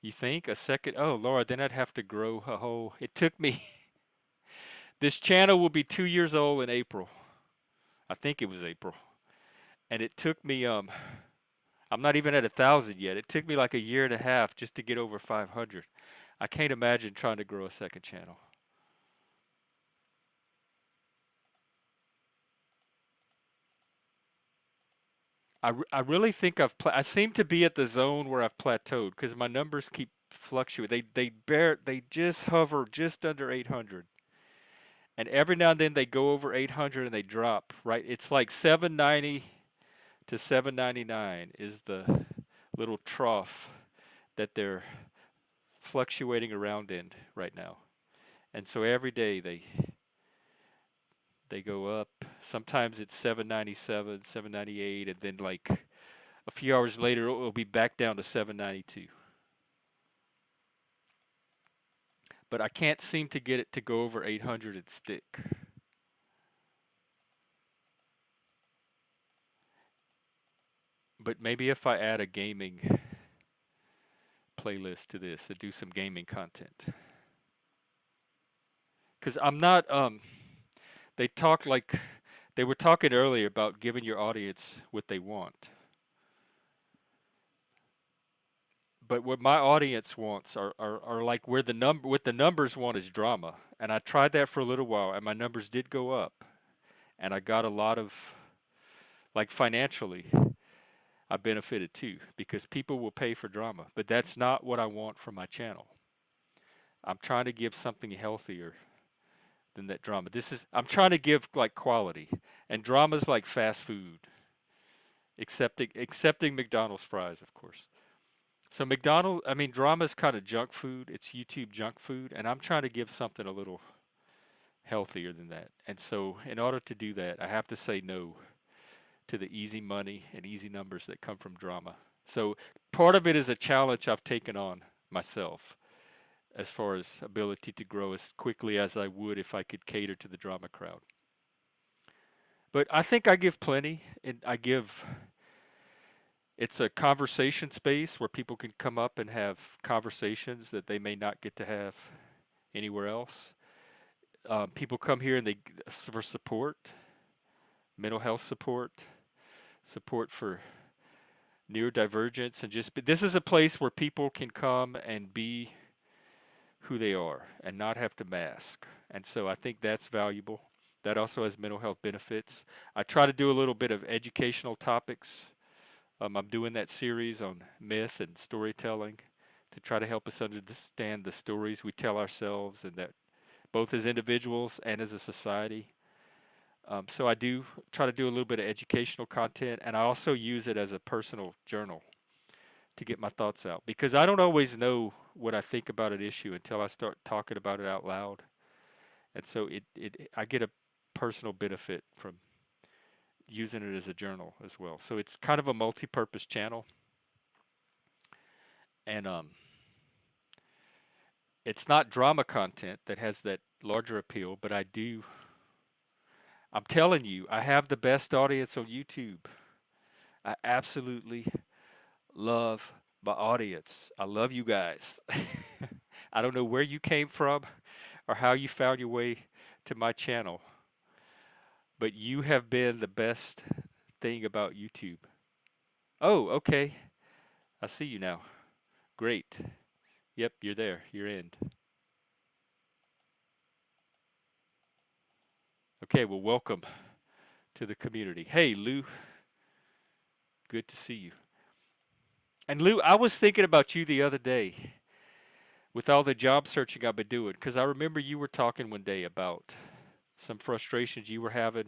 You think a second? Oh Laura, then I'd have to grow a whole. It took me. This channel will be 2 years old in April. I think it was April, and it took me. I'm not even at 1,000 yet. It took me like a year and a half just to get over 500. I can't imagine trying to grow a second channel. I really think I seem to be at the zone where I've plateaued because my numbers keep fluctuating. They just hover just under 800, and every now and then they go over 800 and they drop. Right, it's like 790 to 799 is the little trough that they're fluctuating around in right now. And so every day they go up. Sometimes it's 797, 798, and then like a few hours later it'll be back down to 792. But I can't seem to get it to go over 800 and stick. But maybe if I add a gaming playlist to this and do some gaming content. Cuz I'm not they talk like they were talking earlier about giving your audience what they want. But what my audience wants are like where the number what the numbers want is drama. And I tried that for a little while and my numbers did go up. And I got a lot of like financially I benefited too because people will pay for drama. But that's not what I want from my channel. I'm trying to give something healthier than that drama. I'm trying to give like quality. And drama's like fast food. Excepting McDonald's fries, of course. So I mean, drama's kind of junk food. It's YouTube junk food, and I'm trying to give something a little healthier than that. And so, in order to do that, I have to say no to the easy money and easy numbers that come from drama. So, part of it is a challenge I've taken on myself as far as ability to grow as quickly as I would if I could cater to the drama crowd. But I think I give plenty, and it's a conversation space where people can come up and have conversations that they may not get to have anywhere else. People come here and they for support, mental health support, support for neurodivergence, and just this is a place where people can come and be who they are and not have to mask. And so I think that's valuable. That also has mental health benefits. I try to do a little bit of educational topics. I'm doing that series on myth and storytelling to try to help us understand the stories we tell ourselves and that both as individuals and as a society. So I do try to do a little bit of educational content, and I also use it as a personal journal to get my thoughts out because I don't always know what I think about an issue until I start talking about it out loud, and so I get a personal benefit from using it as a journal as well. So it's kind of a multi-purpose channel, and it's not drama content that has that larger appeal, but I'm telling you, I have the best audience on YouTube. I absolutely love my audience. I love you guys. I don't know where you came from or how you found your way to my channel, but you have been the best thing about YouTube. Oh, okay. I see you now. Great. Yep, you're there. You're in. Okay, well, welcome to the community. Hey, Lou. Good to see you. And Lou, I was thinking about you the other day with all the job searching I've been doing because I remember you were talking one day about some frustrations you were having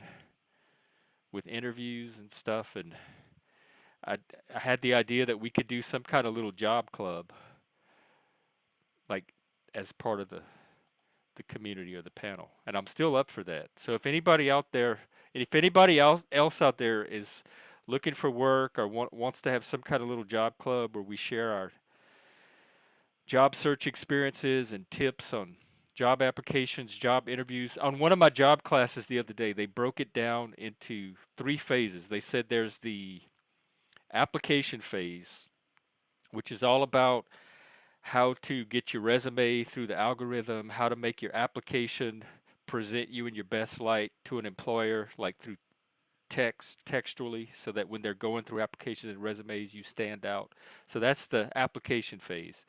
with interviews and stuff, and I, I had the idea that we could do some kind of little job club, like as part of the community or the panel, and I'm still up for that. So if anybody out there, and if anybody else out there is looking for work or wants to have some kind of little job club where we share our job search experiences and tips on job applications, job interviews. On one of my job classes the other day, they broke it down into 3 phases. They said there's the application phase, which is all about how to get your resume through the algorithm, how to make your application present you in your best light to an employer, like through textually, so that when they're going through applications and resumes, you stand out. So that's the application phase.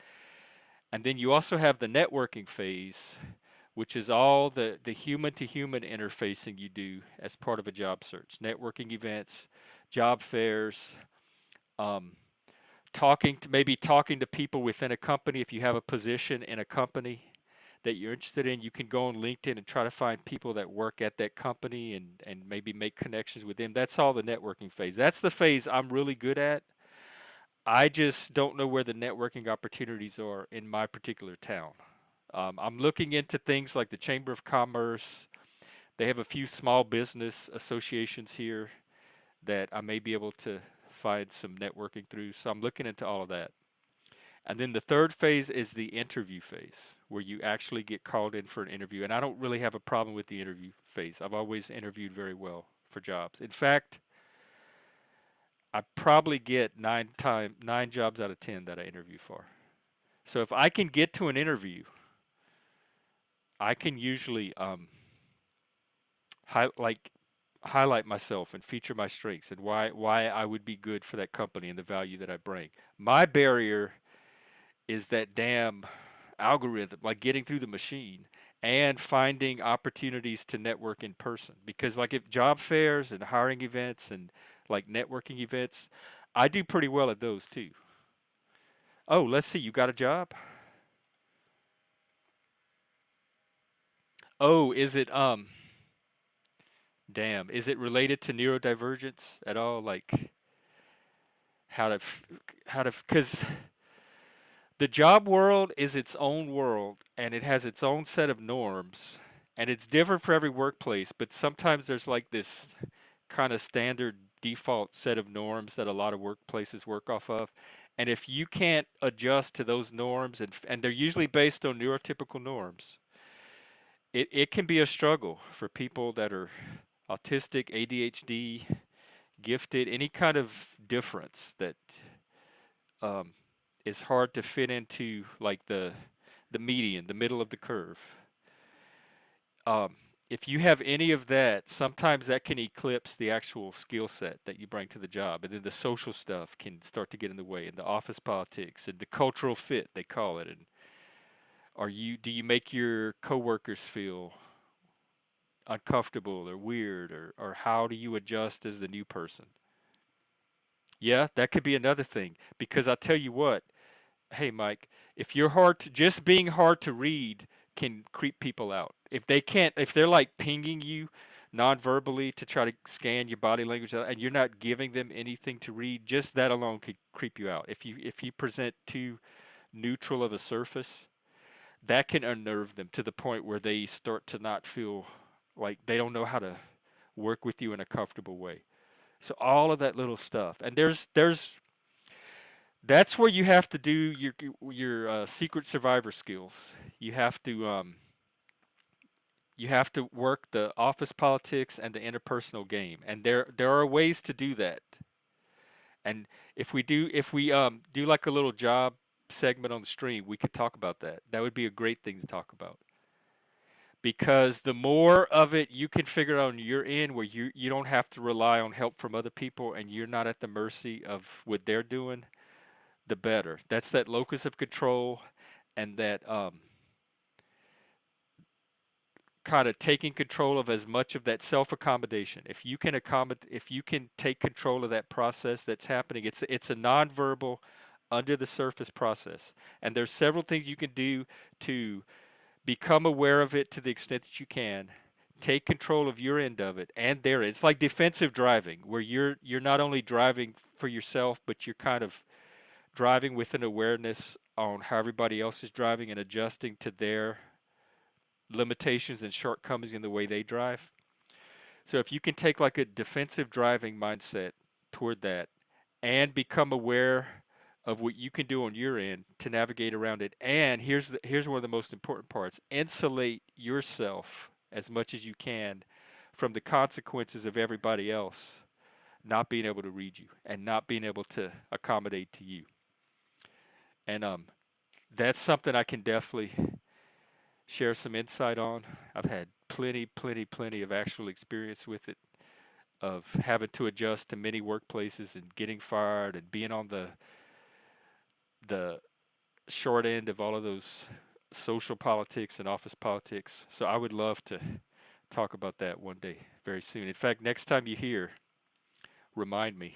And then you also have the networking phase, which is all the human to human interfacing you do as part of a job search. Networking events, job fairs, um, talking to people within a company. If you have a position in a company that you're interested in, you can go on LinkedIn and try to find people that work at that company and maybe make connections with them. That's all the networking phase. That's the phase I'm really good at. I just don't know where the networking opportunities are in my particular town. I'm looking into things like the Chamber of Commerce. They have a few small business associations here that I may be able to find some networking through. So I'm looking into all of that. And then the third phase is the interview phase, where you actually get called in for an interview. And I don't really have a problem with the interview phase. I've always interviewed very well for jobs. In fact, I probably get 9 jobs out of 10 that I interview for. So if I can get to an interview, I can usually like highlight myself and feature my strengths and why I would be good for that company and the value that I bring. My barrier is that damn algorithm, like getting through the machine and finding opportunities to network in person. Because like if job fairs and hiring events and like networking events, I do pretty well at those too. Oh, let's see, you got a job? Oh, is it damn, is it related to neurodivergence at all? Like how to how to cuz the job world is its own world and it has its own set of norms and it's different for every workplace, but sometimes there's like this kind of standard default set of norms that a lot of workplaces work off of. And if you can't adjust to those norms and they're usually based on neurotypical norms, it can be a struggle for people that are autistic, ADHD, gifted, any kind of difference that um, is hard to fit into like the median, the middle of the curve. Um, if you have any of that, sometimes that can eclipse the actual skill set that you bring to the job, and then the social stuff can start to get in the way, and the office politics and the cultural fit they call it. And do you make your coworkers feel uncomfortable or weird, or how do you adjust as the new person? Yeah, that could be another thing because I tell you what, hey Mike, if you're just being hard to read can creep people out. If they're like pinging you non-verbally to try to scan your body language and you're not giving them anything to read, just that alone could creep you out. If you present too neutral of a surface, that can unnerve them to the point where they start to not feel like they don't know how to work with you in a comfortable way. So all of that little stuff, and there's that's where you have to do your secret survivor skills. You have to work the office politics and the interpersonal game, and there are ways to do that. And if we do like a little job segment on the stream, we could talk about that. That would be a great thing to talk about because the more of it you can figure out on your end, where you don't have to rely on help from other people, and you're not at the mercy of what they're doing, the better. That's that locus of control and that kind of taking control of as much of that self accommodation. If you can take control of that process that's happening, it's a nonverbal, under the surface process, and there's several things you can do to become aware of it to the extent that you can. Take control of your end of it and their end. It's like defensive driving, where you're not only driving for yourself, but you're kind of driving with an awareness on how everybody else is driving and adjusting to their limitations and shortcomings in the way they drive. So if you can take like a defensive driving mindset toward that and become aware of what you can do on your end to navigate around it. And here's one of the most important parts: insulate yourself as much as you can from the consequences of everybody else not being able to read you and not being able to accommodate to you. And that's something I can definitely share some insight on. I've had plenty of actual experience with it, of having to adjust to many workplaces and getting fired and being on the short end of all of those social politics and office politics. So I would love to talk about that one day very soon. In fact, next time you hear, remind me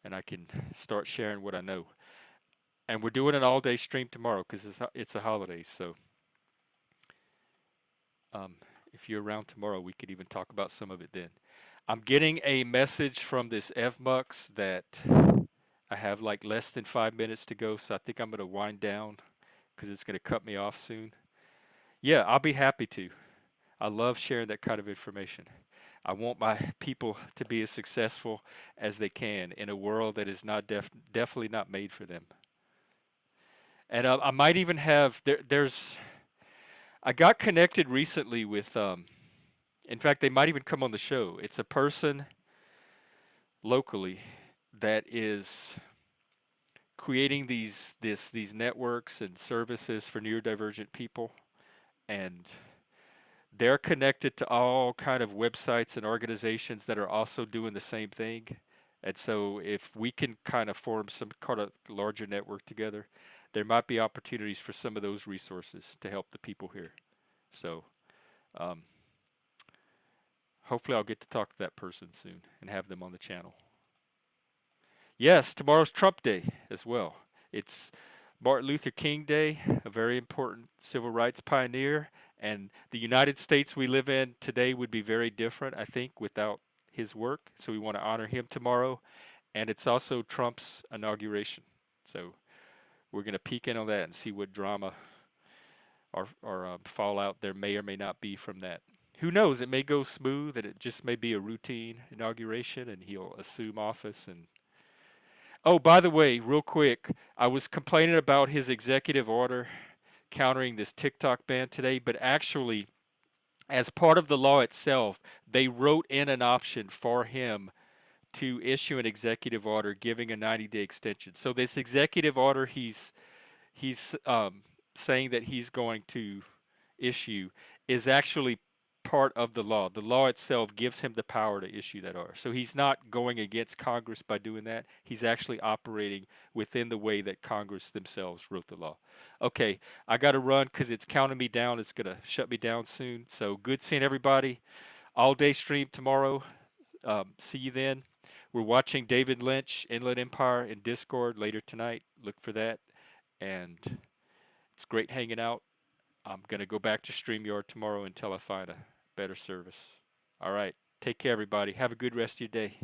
and I can start sharing what I know. And we're doing an all-day stream tomorrow because it's a holiday. So um, if you're around tomorrow, we could even talk about some of it then. I'm getting a message from this Evmux that I have like less than 5 minutes to go, so I think I'm going to wind down because it's going to cut me off soon. Yeah, I'll be happy to. I love sharing that kind of information. I want my people to be as successful as they can in a world that is not definitely not made for them. And I might even have there's I got connected recently with in fact they might even come on the show. It's a person locally that is creating these networks and services for neurodivergent people, and they're connected to all kind of websites and organizations that are also doing the same thing. And so if we can kind of form some kind of larger network together, there might be opportunities for some of those resources to help the people here. So um, hopefully I'll get to talk to that person soon and have them on the channel. Yes, tomorrow's Trump Day as well. It's Martin Luther King Day, a very important civil rights pioneer, and the United States we live in today would be very different, I think, without his work. So we want to honor him tomorrow, and it's also Trump's inauguration. So we're going to peek in on that and see what drama or fallout there may or may not be from that. Who knows? It may go smooth, and it just may be a routine inauguration, and he'll assume office. And oh, by the way, real quick, I was complaining about his executive order countering this TikTok ban today, but actually, as part of the law itself, they wrote in an option for him to issue an executive order giving a 90-day extension. So this executive order he's saying that he's going to issue is actually part of the law. The law itself gives him the power to issue that order. So he's not going against Congress by doing that. He's actually operating within the way that Congress themselves wrote the law. Okay, I got to run because it's counting me down. It's going to shut me down soon. So good seeing everybody. All day stream tomorrow. See you then. We're watching David Lynch, Inland Empire in Discord later tonight. Look for that. And it's great hanging out. I'm going to go back to StreamYard tomorrow until I find a better service. All right. Take care, everybody. Have a good rest of your day.